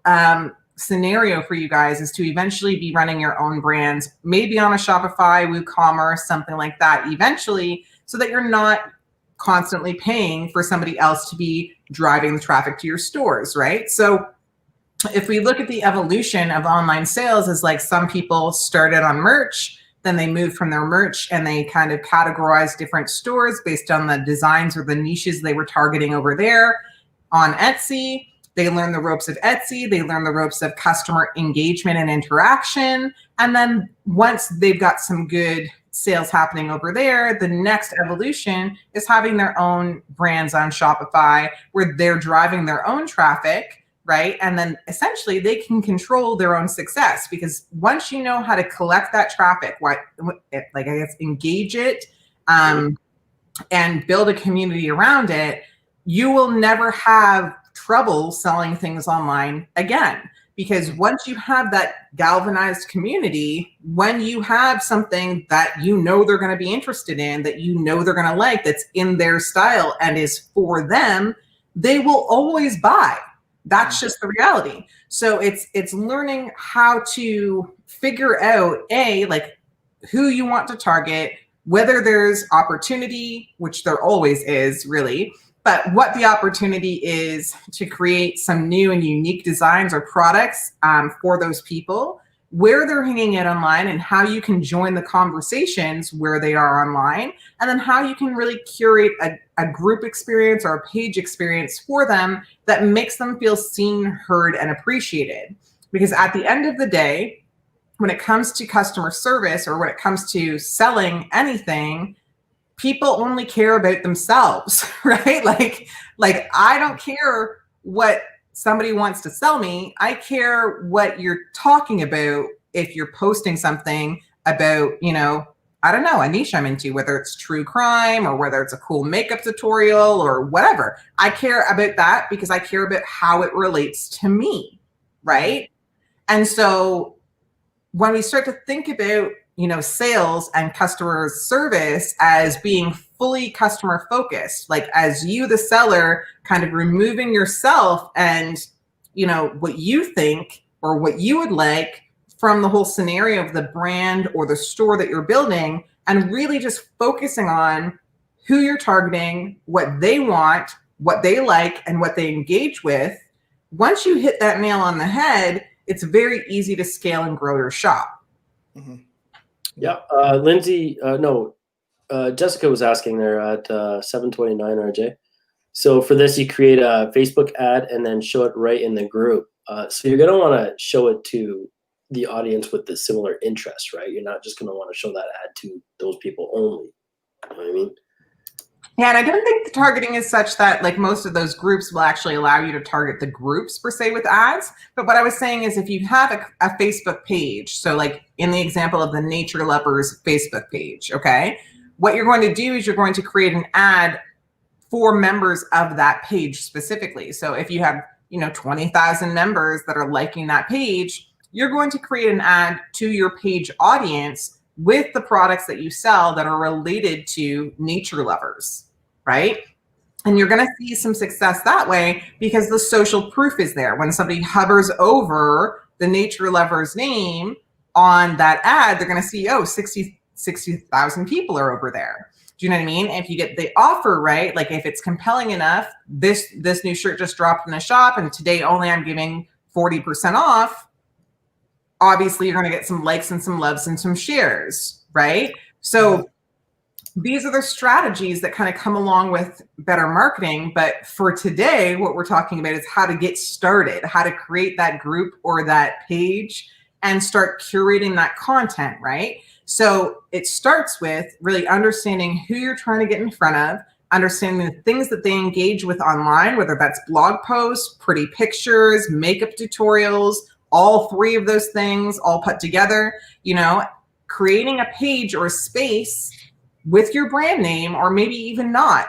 scenario for you guys is to eventually be running your own brands, maybe on a Shopify, WooCommerce, something like that eventually, so that you're not constantly paying for somebody else to be driving the traffic to your stores, right? So if we look at the evolution of online sales, is like some people started on merch, then they moved from their merch and they kind of categorized different stores based on the designs or the niches they were targeting over there. On Etsy, they learn the ropes of Etsy, they learn the ropes of customer engagement and interaction. And then once they've got some good sales happening over there, the next evolution is having their own brands on Shopify where they're driving their own traffic, right? And then essentially they can control their own success, because once you know how to collect that traffic, engage it and build a community around it, you will never have trouble selling things online again. Because once you have that galvanized community, when you have something that they're going to be interested in, that they're going to like, that's in their style and is for them, they will always buy. That's just the reality. So it's learning how to figure out who you want to target, whether there's opportunity, which there always is really, but what the opportunity is to create some new and unique designs or products for those people, where they're hanging out online, and how you can join the conversations where they are online, and then how you can really curate a group experience or a page experience for them that makes them feel seen, heard, and appreciated. Because at the end of the day, when it comes to customer service or when it comes to selling anything, people only care about themselves, right? Like I don't care what somebody wants to sell me. I care what you're talking about. If you're posting something about, I don't know, a niche I'm into, whether it's true crime or whether it's a cool makeup tutorial or whatever. I care about that because I care about how it relates to me, right? And so when we start to think about, sales and customer service as being fully customer focused, like as you, the seller, kind of removing yourself and, what you think or what you would like from the whole scenario of the brand or the store that you're building, and really just focusing on who you're targeting, what they want, what they like, and what they engage with. Once you hit that nail on the head, it's very easy to scale and grow your shop. Mm-hmm. Yeah. Lindsay, Jessica was asking there at 7:29 RJ. So for this, you create a Facebook ad and then show it right in the group. So you're going to want to show it to the audience with the similar interests, right? You're not just going to want to show that ad to those people only. You know what I mean? Yeah, and I don't think the targeting is such that like most of those groups will actually allow you to target the groups per se with ads. But what I was saying is if you have a Facebook page, so like in the example of the Nature Lovers Facebook page, okay, what you're going to do is you're going to create an ad for members of that page specifically. So if you have, 20,000 members that are liking that page, you're going to create an ad to your page audience with the products that you sell that are related to nature lovers, right? And you're going to see some success that way because the social proof is there. When somebody hovers over the nature lover's name on that ad, they're going to see, 60,000 people are over there. Do you know what I mean? If you get the offer right, like if it's compelling enough, this new shirt just dropped in the shop and today only I'm giving 40% off. Obviously, you're going to get some likes and some loves and some shares, right? So these are the strategies that kind of come along with better marketing. But for today, what we're talking about is how to get started, how to create that group or that page and start curating that content, right? So it starts with really understanding who you're trying to get in front of, understanding the things that they engage with online, whether that's blog posts, pretty pictures, makeup tutorials, all three of those things all put together, creating a page or a space with your brand name, or maybe even not,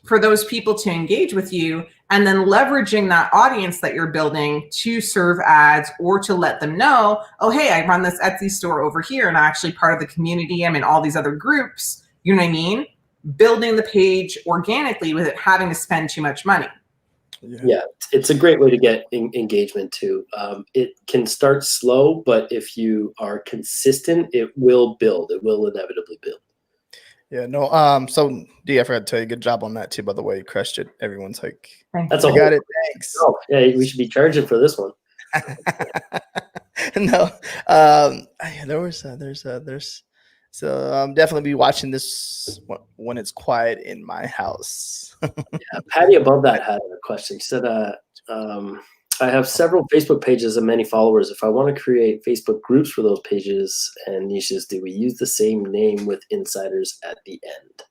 for those people to engage with you, and then leveraging that audience that you're building to serve ads or to let them know, oh, hey, I run this Etsy store over here and I'm actually part of the community. I'm in all these other groups. You know what I mean? Building the page organically without having to spend too much money. Yeah, it's a great way to get engagement too. It can start slow, but if you are consistent, it will build. It will inevitably build. Yeah, no. So D, I forgot to tell you, good job on that too. By the way, you crushed it. Everyone's like, that's I got it. Thanks. Oh, yeah, we should be charging for this one. No, so I'm definitely be watching this when it's quiet in my house. Yeah, Patty above that had a question. She said, I have several Facebook pages and many followers. If I want to create Facebook groups for those pages and niches, do we use the same name with insiders at the end?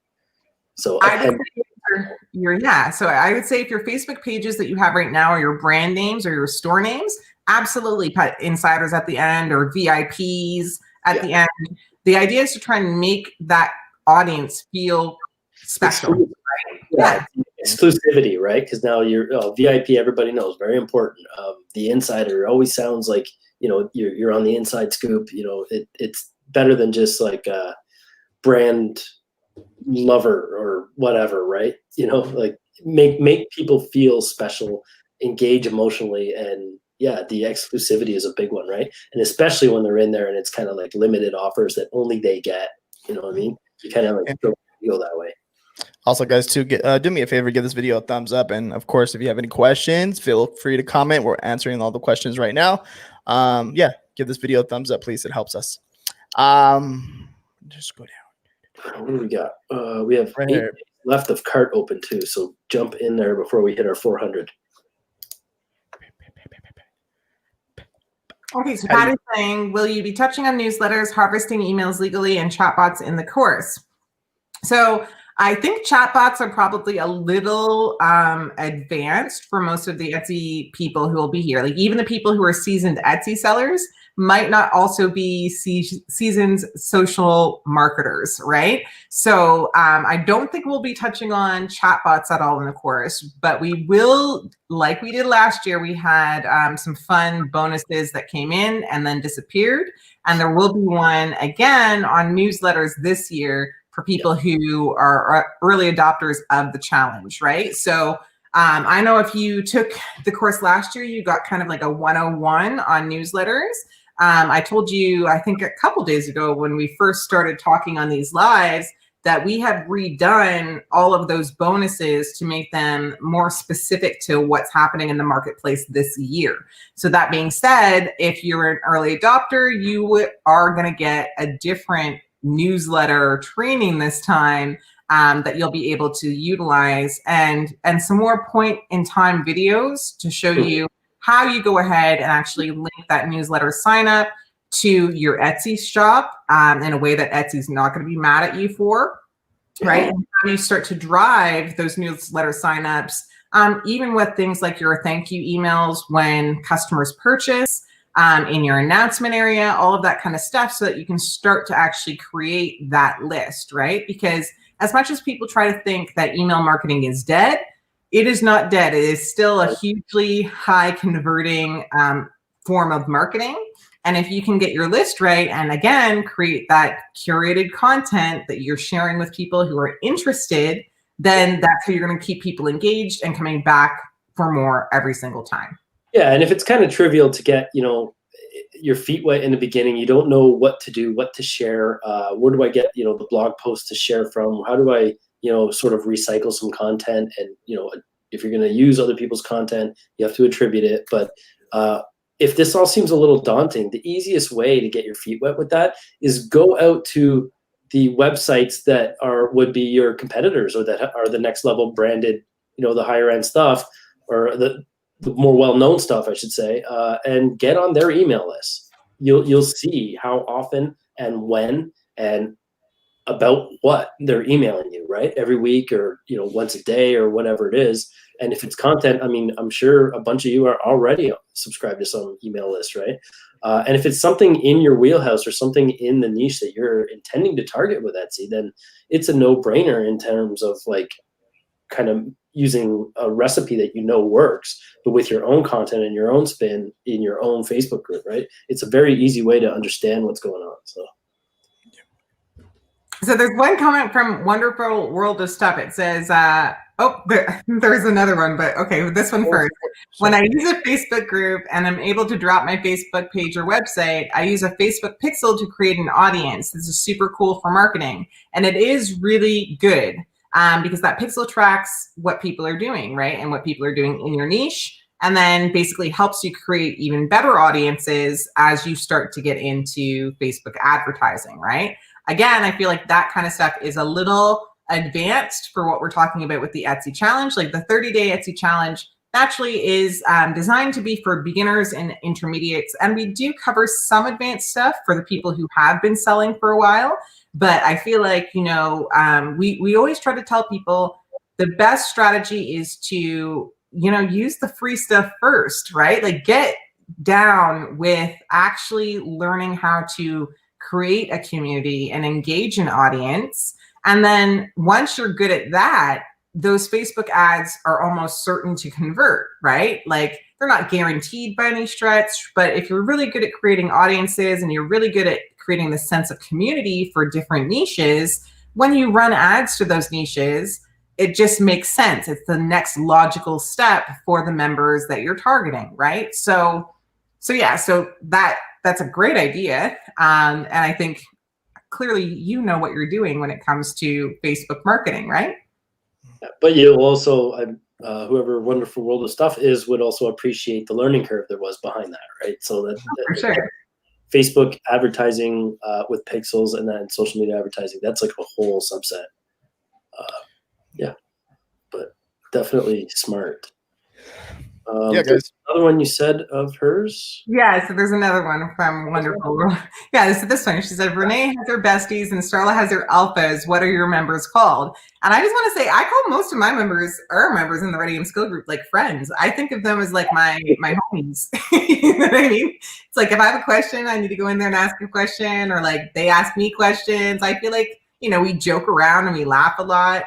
So So I would say if your Facebook pages that you have right now are your brand names or your store names, absolutely put insiders at the end or VIPs at the end. The idea is to try and make that audience feel special. Right? Yeah. Exclusivity, right? Because now you're VIP, everybody knows, very important. The insider always sounds like, you're on the inside scoop. It's better than just like a brand lover or whatever, right? Like make people feel special, engage emotionally, and the exclusivity is a big one, right? And especially when they're in there and it's kind of like limited offers that only they get. You know what I mean? You kind of like feel that way. Also, guys, do me a favor, give this video a thumbs up, and of course, if you have any questions, feel free to comment. We're answering all the questions right now. Give this video a thumbs up, please. It helps us. Just go down. What do we got? We have 8 days left of cart open too, so jump in there before we hit our 400. Okay, so Pat is saying, will you be touching on newsletters, harvesting emails legally, and chatbots in the course? So I think chatbots are probably a little advanced for most of the Etsy people who will be here. Like even the people who are seasoned Etsy sellers might not also be seasoned social marketers, right? So I don't think we'll be touching on chatbots at all in the course, but we will, like we did last year, we had some fun bonuses that came in and then disappeared. And there will be one again on newsletters this year for people who are early adopters of the challenge, right? So I know if you took the course last year, you got kind of like a 101 on newsletters. I told you, I think a couple days ago when we first started talking on these lives, that we have redone all of those bonuses to make them more specific to what's happening in the marketplace this year. So that being said, if you're an early adopter, you are going to get a different newsletter training this time that you'll be able to utilize, and some more point in time videos to show you how you go ahead and actually link that newsletter sign up to your Etsy shop in a way that Etsy's not going to be mad at you for, right? And how you start to drive those newsletter signups, even with things like your thank you emails when customers purchase, in your announcement area, all of that kind of stuff, so that you can start to actually create that list, right? Because as much as people try to think that email marketing is dead, it is not dead. It is still a hugely high converting form of marketing. And if you can get your list right, and again, create that curated content that you're sharing with people who are interested, then that's how you're going to keep people engaged and coming back for more every single time. Yeah, and if it's kind of trivial to get, your feet wet in the beginning, you don't know what to do, what to share, where do I get, the blog post to share from? How do I, sort of recycle some content? And, if you're going to use other people's content, you have to attribute it. But if this all seems a little daunting, the easiest way to get your feet wet with that is go out to the websites that would be your competitors, or that are the next level branded, the higher end stuff, or the more well-known stuff, I should say, and get on their email list. You'll see how often and when and about what they're emailing you, right? Every week, or once a day, or whatever it is. And if it's content, I mean, I'm sure a bunch of you are already subscribed to some email list, right? And if it's something in your wheelhouse, or something in the niche that you're intending to target with Etsy, then it's a no-brainer in terms of like kind of using a recipe that works, but with your own content and your own spin in your own Facebook group, right? It's a very easy way to understand what's going on. So there's one comment from Wonderful World of Stuff. It says, there's another one, but okay, this one first. When I use a Facebook group and I'm able to drop my Facebook page or website, I use a Facebook pixel to create an audience. This is super cool for marketing. And it is really good. Because that pixel tracks what people are doing, right? And what people are doing in your niche, and then basically helps you create even better audiences as you start to get into Facebook advertising, right? Again, I feel like that kind of stuff is a little advanced for what we're talking about with the Etsy challenge. Like the 30-day Etsy challenge naturally is designed to be for beginners and intermediates. And we do cover some advanced stuff for the people who have been selling for a while. But I feel like, we always try to tell people the best strategy is to, use the free stuff first, right? Like get down with actually learning how to create a community and engage an audience. And then once you're good at that, those Facebook ads are almost certain to convert, right? Like they're not guaranteed by any stretch, but if you're really good at creating audiences and you're really good at creating the sense of community for different niches, when you run ads to those niches, it just makes sense. It's the next logical step for the members that you're targeting, right? So that's a great idea. And I think clearly you know what you're doing when it comes to Facebook marketing, right? But you also, whoever Wonderful World of Stuff is, would also appreciate the learning curve there was behind that, right? So that for sure. Facebook advertising with pixels, and then social media advertising, that's like a whole subset. But definitely smart. Yeah, guys. other one you said of hers? Yeah, so there's another one from Wonderful World. Yeah, so this one, she said, Renee has her besties and Starla has her alphas. What are your members called? And I just want to say, I call most of my members, our members in the Ready Game Skill group, like friends. I think of them as like my homies. You know what I mean? It's like if I have a question, I need to go in there and ask a question, or like they ask me questions. I feel like, you know, we joke around and we laugh a lot.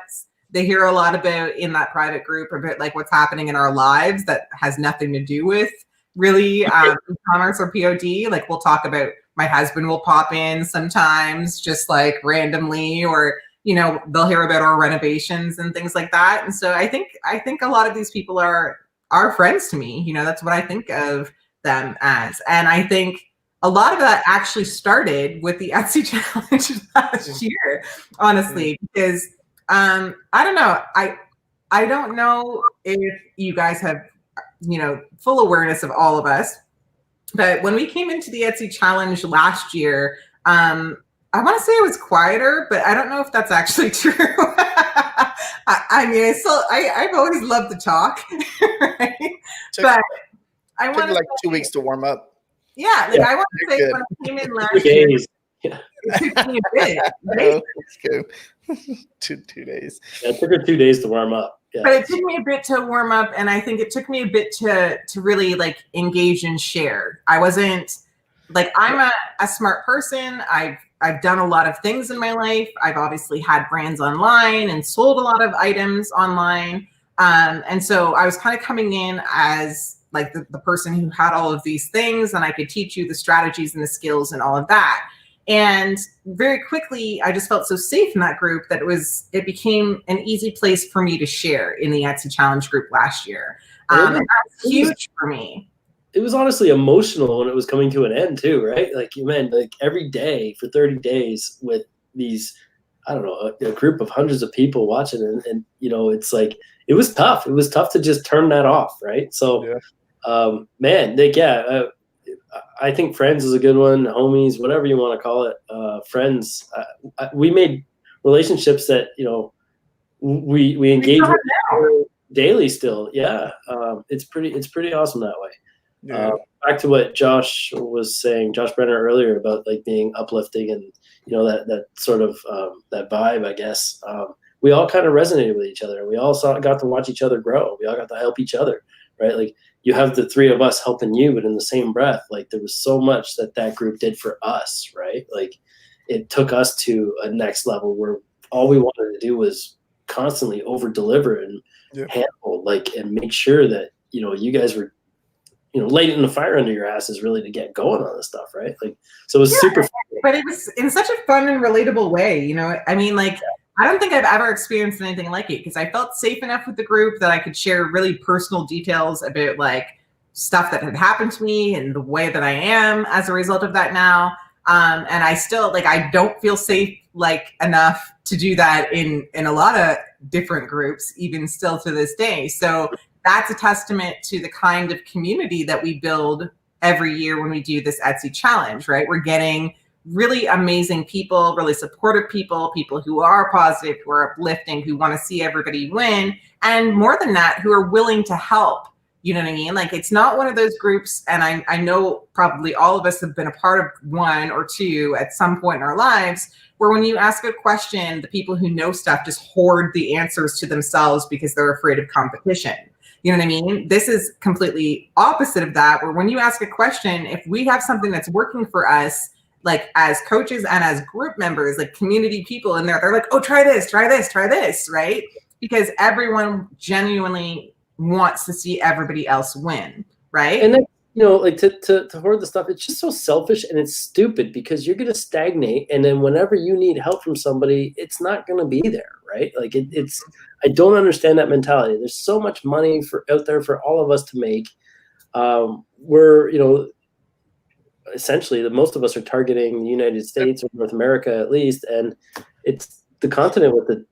They hear a lot about in that private group about like what's happening in our lives that has nothing to do with really e-commerce or POD. Like we'll talk about, my husband will pop in sometimes just like randomly, or, you know, they'll hear about our renovations and things like that. And so I think a lot of these people are friends to me. You know, that's what I think of them as. And I think a lot of that actually started with the Etsy challenge last year, honestly, because I don't know. I don't know if you guys have, you know, full awareness of all of us, but when we came into the Etsy challenge last year, I want to say it was quieter, but I don't know if that's actually true. I mean, I've always loved to talk, right? But I want like 2 weeks to warm up. Yeah, like I want to say when I came in last year, it took me a bit. Right? Two days. Yeah, it took her 2 days to warm up. Yeah. But it took me a bit to warm up, and I think it took me a bit to really like engage and share. I wasn't like, I'm a smart person. I've done a lot of things in my life. I've obviously had brands online and sold a lot of items online. And so I was kind of coming in as like the person who had all of these things, and I could teach you the strategies and the skills and all of that. And very quickly, I just felt so safe in that group that it became an easy place for me to share in the Etsy Challenge group last year. And that's huge for me. It was honestly emotional when it was coming to an end too, right? Like you meant like every day for 30 days with these, I don't know, a group of hundreds of people watching, and you know, it's like, it was tough. It was tough to just turn that off, right? So, man, like, I think friends is a good one. Homies, whatever you want to call it. Friends. We made relationships that, you know, we engage with daily still. Yeah. It's pretty awesome that way. Yeah. Back to what Josh was saying, Josh Brenner earlier about like being uplifting and, you know, that sort of that vibe, I guess. We all kind of resonated with each other. We all got to watch each other grow. We all got to help each other, right? Like you have the three of us helping you, but in the same breath, like there was so much that group did for us, right? Like it took us to a next level where all we wanted to do was constantly over deliver and handle, like, and make sure that, you know, you guys were, you know, lighting the fire under your asses really to get going on this stuff, right? Like, so it was super fun. But it was in such a fun and relatable way, you know. I mean, like, I don't think I've ever experienced anything like it, because I felt safe enough with the group that I could share really personal details about like stuff that had happened to me and the way that I am as a result of that now. And I still, like, I don't feel safe like enough to do that in a lot of different groups, even still to this day. So that's a testament to the kind of community that we build every year when we do this Etsy challenge, right? We're getting really amazing people, really supportive people, people who are positive, who are uplifting, who want to see everybody win. And more than that, who are willing to help. You know what I mean? Like, it's not one of those groups, and I know probably all of us have been a part of one or two at some point in our lives, where when you ask a question, the people who know stuff just hoard the answers to themselves because they're afraid of competition. You know what I mean? This is completely opposite of that, where when you ask a question, if we have something that's working for us, like as coaches and as group members, like community people in there, they're like, oh, try this, right? Because everyone genuinely wants to see everybody else win, right? And then, you know, like to hoard the stuff, it's just so selfish and it's stupid, because you're going to stagnate, and then whenever you need help from somebody, it's not going to be there, right? Like it's I don't understand that mentality. There's so much money out there for all of us to make. We're, you know, essentially most of us are targeting the United States or North America at least, and it's the continent with the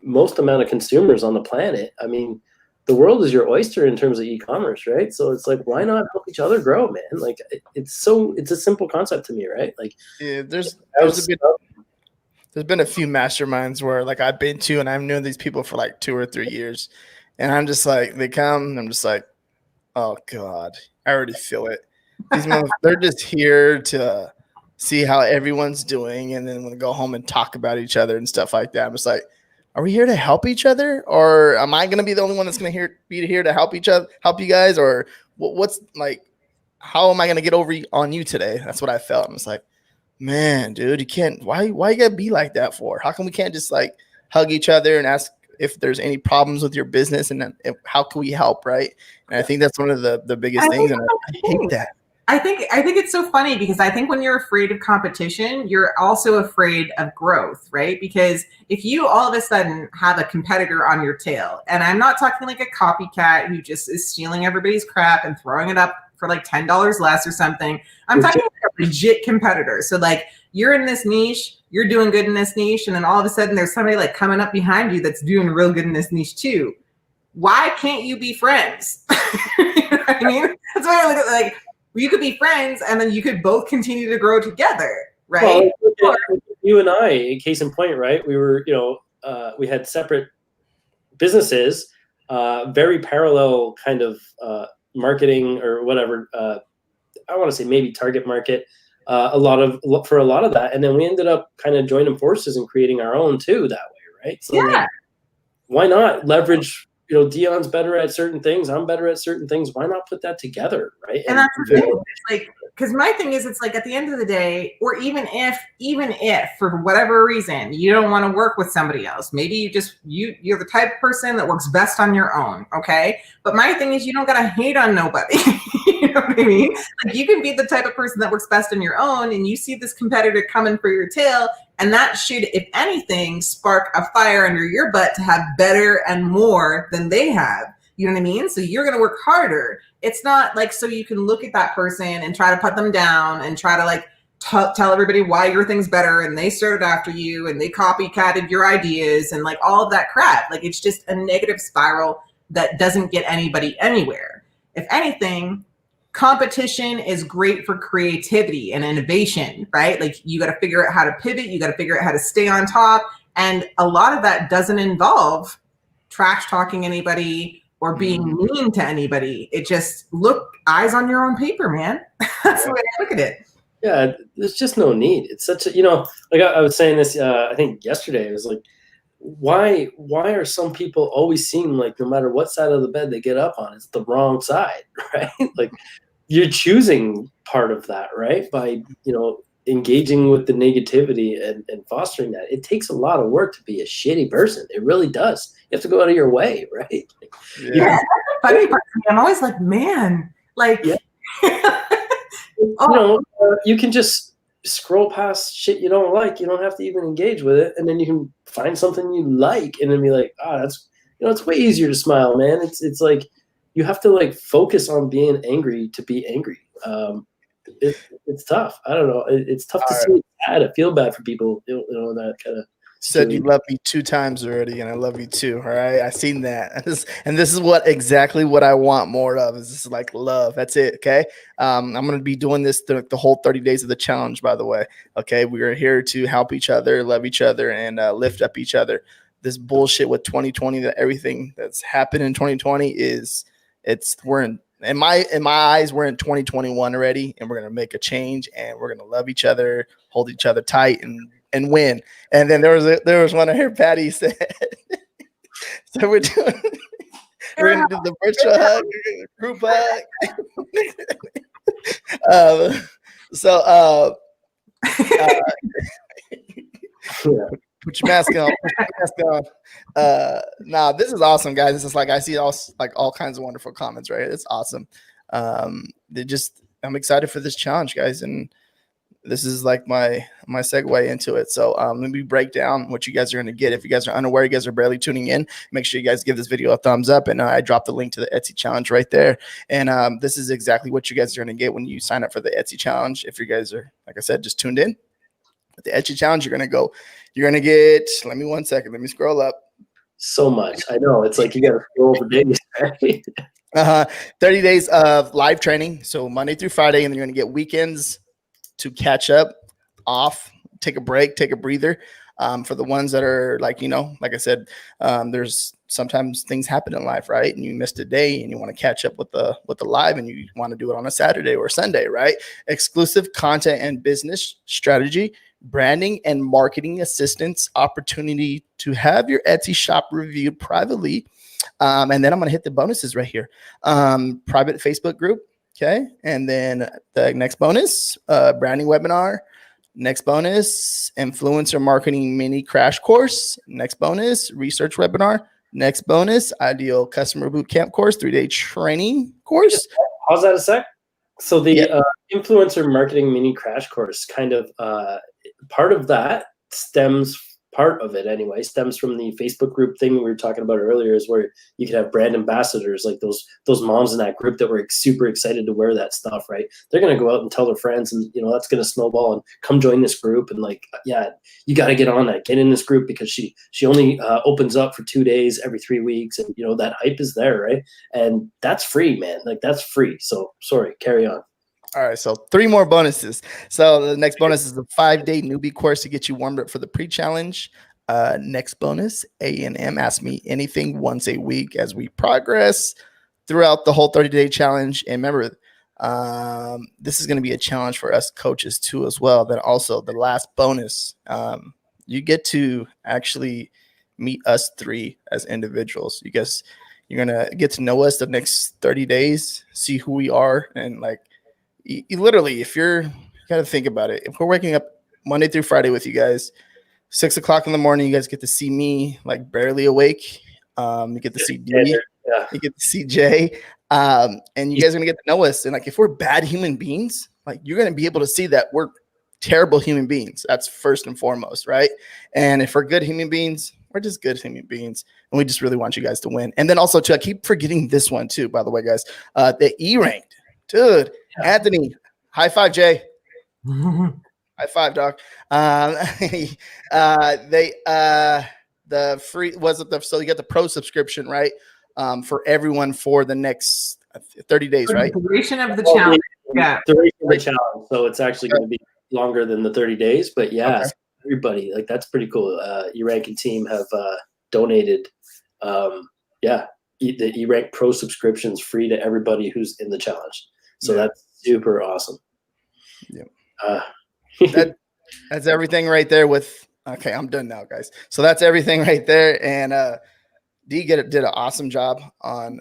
most amount of consumers on the planet. I mean, the world is your oyster in terms of e-commerce, right? So it's like, why not help each other grow, man? Like it's a simple concept to me, right? Like, yeah, there's been a few masterminds where like I've been to, and I've known these people for like 2 or 3 years, and I'm just like, they come, and I'm just like, Oh God, I already feel it. They're just here to see how everyone's doing, and then when they go home and talk about each other and stuff like that. I'm just like, are we here to help each other, or am I going to be the only one that's going to be here to help each other, help you guys, or what's like? How am I going to get over on you today? That's what I felt. I was like, man, dude, you can't. Why you gotta be like that for? How come we can't just like hug each other and ask if there's any problems with your business, and then how can we help, right? And I think that's one of the biggest things, and I hate that. I think it's so funny because I think when you're afraid of competition, you're also afraid of growth, right? Because if you all of a sudden have a competitor on your tail, and I'm not talking like a copycat who just is stealing everybody's crap and throwing it up for like $10 less or something. I'm talking like a legit competitor. So like you're in this niche, you're doing good in this niche, and then all of a sudden there's somebody like coming up behind you that's doing real good in this niche too. Why can't you be friends? You know what I mean? That's why I look at like you could be friends and then you could both continue to grow together, right? Well, you and I, case in point, right? We were, we had separate businesses, very parallel kind of marketing or whatever. I want to say maybe target market, for a lot of that, and then we ended up kind of joining forces and creating our own too that way, right? So like, why not leverage? Dion's better at certain things. I'm better at certain things. Why not put that together, right? And that's the thing. It's like, because my thing is, it's like at the end of the day, or even if for whatever reason you don't want to work with somebody else, maybe you're the type of person that works best on your own, okay? But my thing is, you don't gotta hate on nobody. You know what I mean? Like you can be the type of person that works best on your own, and you see this competitor coming for your tail, and that should, if anything, spark a fire under your butt to have better and more than they have. You know what I mean? So you're going to work harder. It's not like so you can look at that person and try to put them down and try to like tell everybody why your thing's better and they started after you and they copycatted your ideas and like all of that crap. Like it's just a negative spiral that doesn't get anybody anywhere. If anything, competition is great for creativity and innovation, right? Like you got to figure out how to pivot. You got to figure out how to stay on top. And a lot of that doesn't involve trash talking anybody or being mean to anybody. It just eyes on your own paper, man. That's the way I look at it. Yeah, there's just no need. It's such a, like I was saying this, I think yesterday, it was like, why are some people always seem like no matter what side of the bed they get up on, it's the wrong side, right? Like you're choosing part of that, right? By, engaging with the negativity and fostering that. It takes a lot of work to be a shitty person. It really does. You have to go out of your way, right? Yeah. Funny part, I'm always like, man, like, you can just scroll past shit you don't like. You don't have to even engage with it. And then you can find something you like and then be like, that's, it's way easier to smile, man. It's like, you have to like focus on being angry to be angry. It's tough. I don't know. It's tough to see it bad. I feel bad for people, that kind of. Said you love me 2 times already, and I love you too. All right, I seen that, and this is exactly what I want more of. Is this like love? That's it. Okay, I'm gonna be doing this the whole 30 days of the challenge. By the way, okay, we are here to help each other, love each other, and lift up each other. This bullshit with 2020, that everything that's happened in 2020 we're in my eyes, we're in 2021 already, and we're gonna make a change, and we're gonna love each other, hold each other tight, and win. And then there was one I heard Patty said. So we're gonna do the virtual hug, group hug. Put your mask on. This is awesome, guys. This is like I see all kinds of wonderful comments, right? It's awesome. I'm excited for this challenge, guys, and this is like my segue into it. So let me break down what you guys are going to get. If you guys are unaware, you guys are barely tuning in, make sure you guys give this video a thumbs up. And I dropped the link to the Etsy challenge right there. And this is exactly what you guys are going to get when you sign up for the Etsy challenge. If you guys are, like I said, just tuned in with the Etsy challenge, you're going to get, let me 1 second. Let me scroll up. So much. I know. It's like you got to scroll for days. 30 days of live training. So Monday through Friday, and then you're going to get weekends to catch up, off, take a break, take a breather. For the ones that are like, like I said, there's sometimes things happen in life, right? And you missed a day and you want to catch up with the live, and you want to do it on a Saturday or Sunday, right? Exclusive content and business strategy, branding and marketing assistance, opportunity to have your Etsy shop reviewed privately. And then I'm going to hit the bonuses right here. Private Facebook group. Okay. And then the next bonus, branding webinar. Next bonus, influencer marketing mini crash course. Next bonus, research webinar. Next bonus, ideal customer bootcamp course, 3-day training course. How's that a sec? So the influencer marketing mini crash course, kind of part of that stems from the Facebook group thing we were talking about earlier, is where you could have brand ambassadors, like those moms in that group that were super excited to wear that stuff, right? They're going to go out and tell their friends, and that's going to snowball, and come join this group. And like, yeah, you got to get on that, get in this group, because she only opens up for 2 days every 3 weeks, and that hype is there, right? And that's free, man. Like, that's free. So sorry, carry on. All right, so 3 more bonuses. So the next bonus is the 5-day newbie course to get you warmed up for the pre-challenge. Next bonus, A&M Ask Me Anything once a week as we progress throughout the whole 30-day challenge. And remember, this is going to be a challenge for us coaches too as well. Then also the last bonus, you get to actually meet us 3 as individuals. You're going to get to know us the next 30 days, see who we are, and like, you literally, you got to think about it. If we're waking up Monday through Friday with you guys, 6 o'clock in the morning, you guys get to see me like barely awake. You get to see D, you get to see Jay, and you guys are gonna get to know us. And like, if we're bad human beings, like, you're gonna be able to see that we're terrible human beings. That's first and foremost, right? And if we're good human beings, we're just good human beings, and we just really want you guys to win. And then also, too, I keep forgetting this one too. By the way, guys, the E-ranked, dude. Anthony, high five, Jay. High five, dog. The free so you get the pro subscription, right? For everyone for the next 30 days, right? The duration of the challenge. Yeah. Duration of the challenge. So it's actually going to be longer than the 30 days, but yeah, okay. Everybody, like, that's pretty cool. E-Rank team have donated, the E-Rank pro subscriptions free to everybody who's in the challenge. So that's super awesome. Yeah. That's everything right there okay, I'm done now, guys. So that's everything right there. And Dee did an awesome job on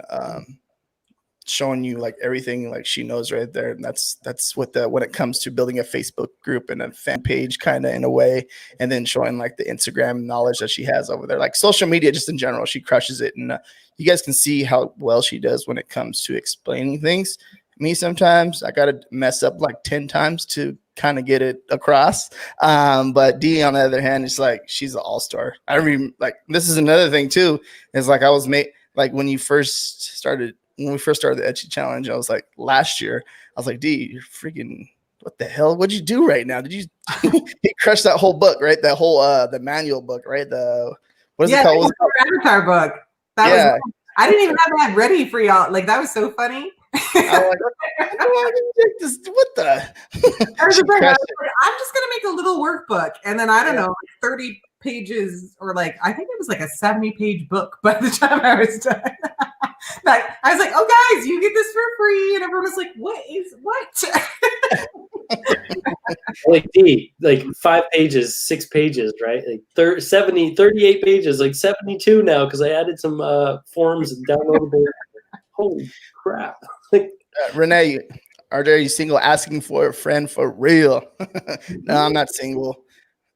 showing you like everything like she knows right there. And that's when it comes to building a Facebook group and a fan page, kind of, in a way, and then showing like the Instagram knowledge that she has over there, like social media just in general. She crushes it. And you guys can see how well she does when it comes to explaining things. Me, sometimes I got to mess up like 10 times to kind of get it across. But Dee, on the other hand, it's like, she's an all-star. I mean, like, this is another thing too, is like, when we first started the Etsy challenge, I was like, last year, I was like, Dee, you're freaking, what the hell? What'd you do right now? Did you crush that whole book, right? That whole, the manual book, right? What is it called? The Avatar book. I didn't even have that ready for y'all. Like, that was so funny. I'm like, what the? I was like, I'm just gonna make a little workbook, and then I don't know, 30 pages, or like, I think it was like a 70-page book by the time I was done. Like, I was like, oh guys, you get this for free, and everyone was like, what? Like, D, like 5 pages, 6 pages, right? Like 38 pages, like 72 now, because I added some forms and downloadable. Holy crap. Renee, are you single, asking for a friend for real? No, I'm not single.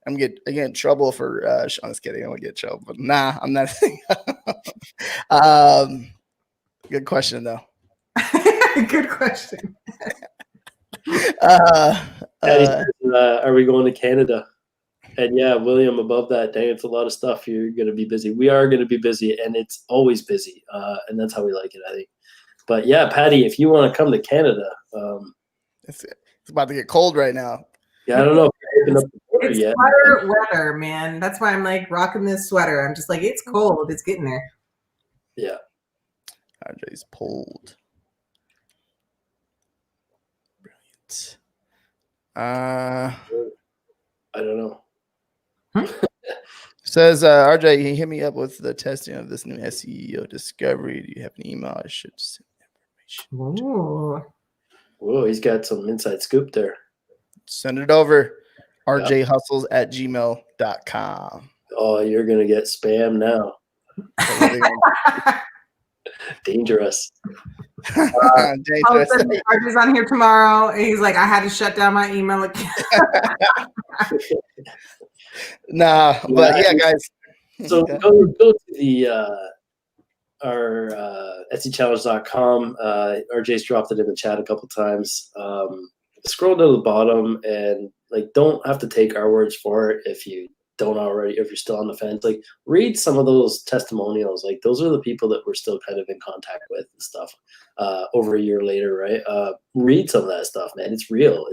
I get in trouble for I'm just kidding. I won't get in trouble, but nah, I'm not. Good question though. Good question. Are we going to Canada? And yeah, William, above that, dang, it's a lot of stuff. You're going to be busy. We are going to be busy, and it's always busy. And that's how we like it, I think. But yeah, Patty, if you want to come to Canada, it's about to get cold right now. Yeah, I don't know. It's sweater weather, man. That's why I'm like rocking this sweater. I'm just like, it's cold. It's getting there. Yeah. RJ's pulled. Brilliant. I don't know. Says RJ, he hit me up with the testing of this new SEO discovery. Do you have an email? I should send information. Ooh. Whoa, he's got some inside scoop there. Send it over. rjhustles@gmail.com. Oh, you're gonna get spam now. Dangerous. Dangerous. RJ's on here tomorrow. And he's like, I had to shut down my email account. Nah, but yeah, guys. So go to the our etsychallenge.com. RJ's dropped it in the chat a couple times. Scroll to the bottom and like don't have to take our words for it if you don't already, if you're still on the fence. Like read some of those testimonials. Like those are the people that we're still kind of in contact with and stuff over a year later, right? Read some of that stuff, man. It's real.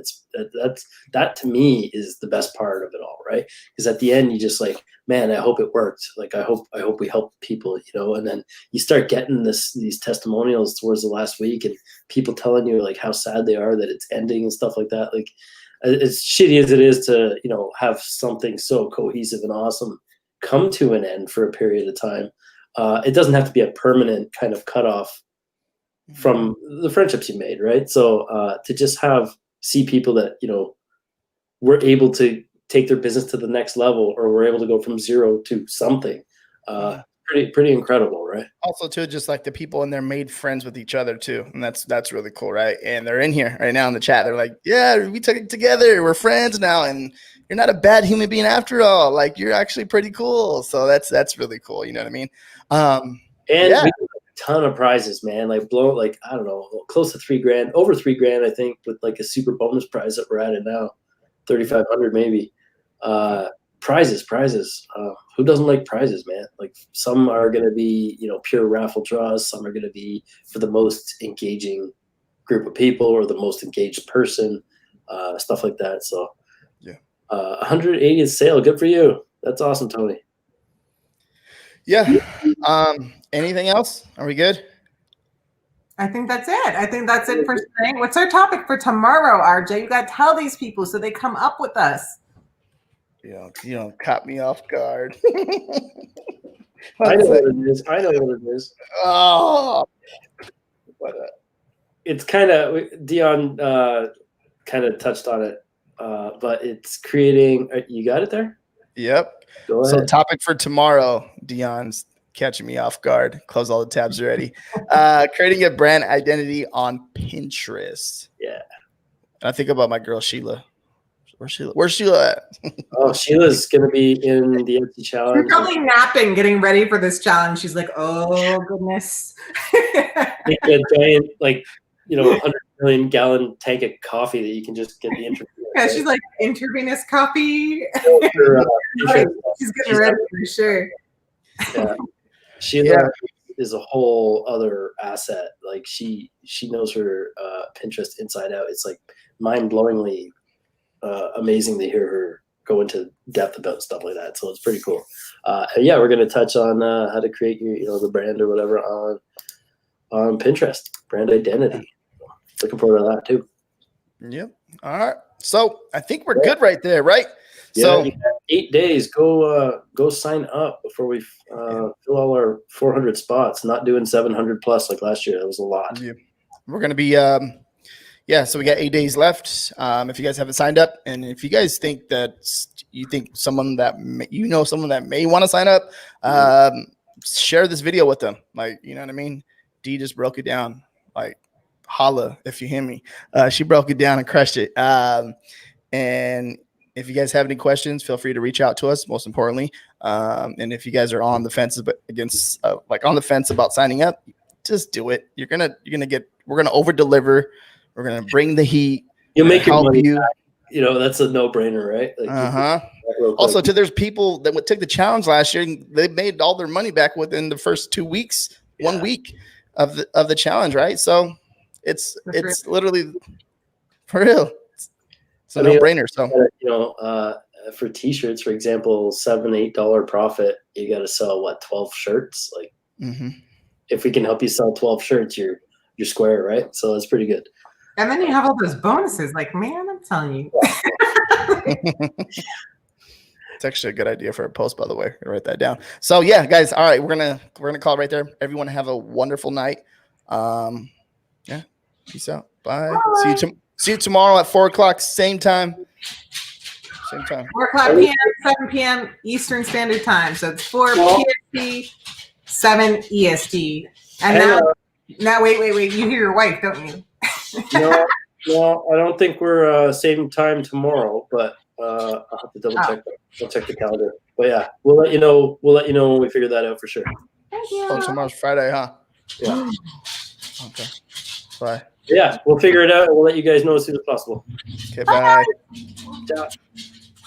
That to me is the best part of it all, right? Because at the end you just like, man, I hope it worked. Like I hope we helped people, you know. And then you start getting these testimonials towards the last week and people telling you like how sad they are that it's ending and stuff like that. Like as shitty as it is to, you know, have something so cohesive and awesome come to an end for a period of time, it doesn't have to be a permanent kind of cutoff from the friendships you made, right? So to just see people that, you know, were able to take their business to the next level or were able to go from zero to something, pretty incredible, right? Also, too, just like the people in there made friends with each other too, and that's really cool, right? And they're in here right now in the chat. They're like, "Yeah, we took it together. We're friends now, and you're not a bad human being after all. Like, you're actually pretty cool." So that's really cool. You know what I mean? And we got a ton of prizes, man. Like I don't know, close to $3,000, over $3,000, I think, with like a super bonus prize that we're at it now, 3,500 maybe. Prizes. Who doesn't like prizes, man? Like some are going to be, you know, pure raffle draws. Some are going to be for the most engaging group of people or the most engaged person, stuff like that. So, 180th sale. Good for you. That's awesome, Tony. Yeah. Anything else? Are we good? I think that's it. I think that's it for today. What's our topic for tomorrow, RJ? You got to tell these people so they come up with us. You don't caught me off guard. I know what it is. Oh, but it's kind of Dion kind of touched on it, but it's creating. You got it there? Yep. Go ahead. So topic for tomorrow, Dion's catching me off guard. Close all the tabs already. Creating a brand identity on Pinterest. Yeah. And I think about my girl Sheila. Where's Sheila at? Oh, Sheila's gonna be in the Etsy challenge. She's probably napping, getting ready for this challenge. She's like, "Oh goodness!" Make a giant, like, you know, 100 million gallon tank of coffee that you can just get the intravenous. Yeah, right? She's like intravenous coffee. She's getting ready for sure. Yeah. Sheila is a whole other asset. Like she knows her Pinterest inside out. It's like mind-blowingly amazing to hear her go into depth about stuff like that. So it's pretty cool. We're going to touch on how to create your, the brand or whatever on Pinterest, brand identity. Looking forward to that too. Yep. All right. So I think we're good right there, right? Yeah, so you got 8 days. Go sign up before we fill all our 400 spots. Not doing 700 plus like last year. That was a lot. Yeah. We're going to be so we got 8 days left. If you guys haven't signed up, and if you guys think that you think someone that someone that may want to sign up, share this video with them. Like, you know what I mean? Dee just broke it down. Like, holla if you hear me. She broke it down and crushed it. And if you guys have any questions, feel free to reach out to us. Most importantly, and if you guys are on the fence on the fence about signing up, just do it. We're gonna over deliver. We're gonna bring the heat. You'll make your money back. That's a no-brainer, right? Like, Also, there's people that took the challenge last year. And they made all their money back within the first 2 weeks, 1 week of the challenge, right? So it's literally for real. It's a no-brainer. So for T-shirts, for example, $7-8 profit. You got to sell 12 shirts. Like, if we can help you sell 12 shirts, you're square, right? So that's pretty good. And then you have all those bonuses. Like, man, I'm telling you. It's actually a good idea for a post, by the way. Write that down. So yeah, guys. All right, we're gonna call it right there. Everyone have a wonderful night. Yeah. Peace out. Bye. See you tomorrow at 4:00, same time. Same time. 4:00 p.m., 7 p.m. Eastern Standard Time. So it's 4 PST, 7 EST. And now wait. You hear your wife, don't you? No, I don't think we're same time tomorrow, but I'll have to double check that. I'll check the calendar. But yeah, we'll let you know. We'll let you know when we figure that out for sure. Thank you. Oh, tomorrow's Friday, huh? Yeah. Okay. Bye. Yeah, we'll figure it out and we'll let you guys know as soon as possible. Okay, bye. Ciao.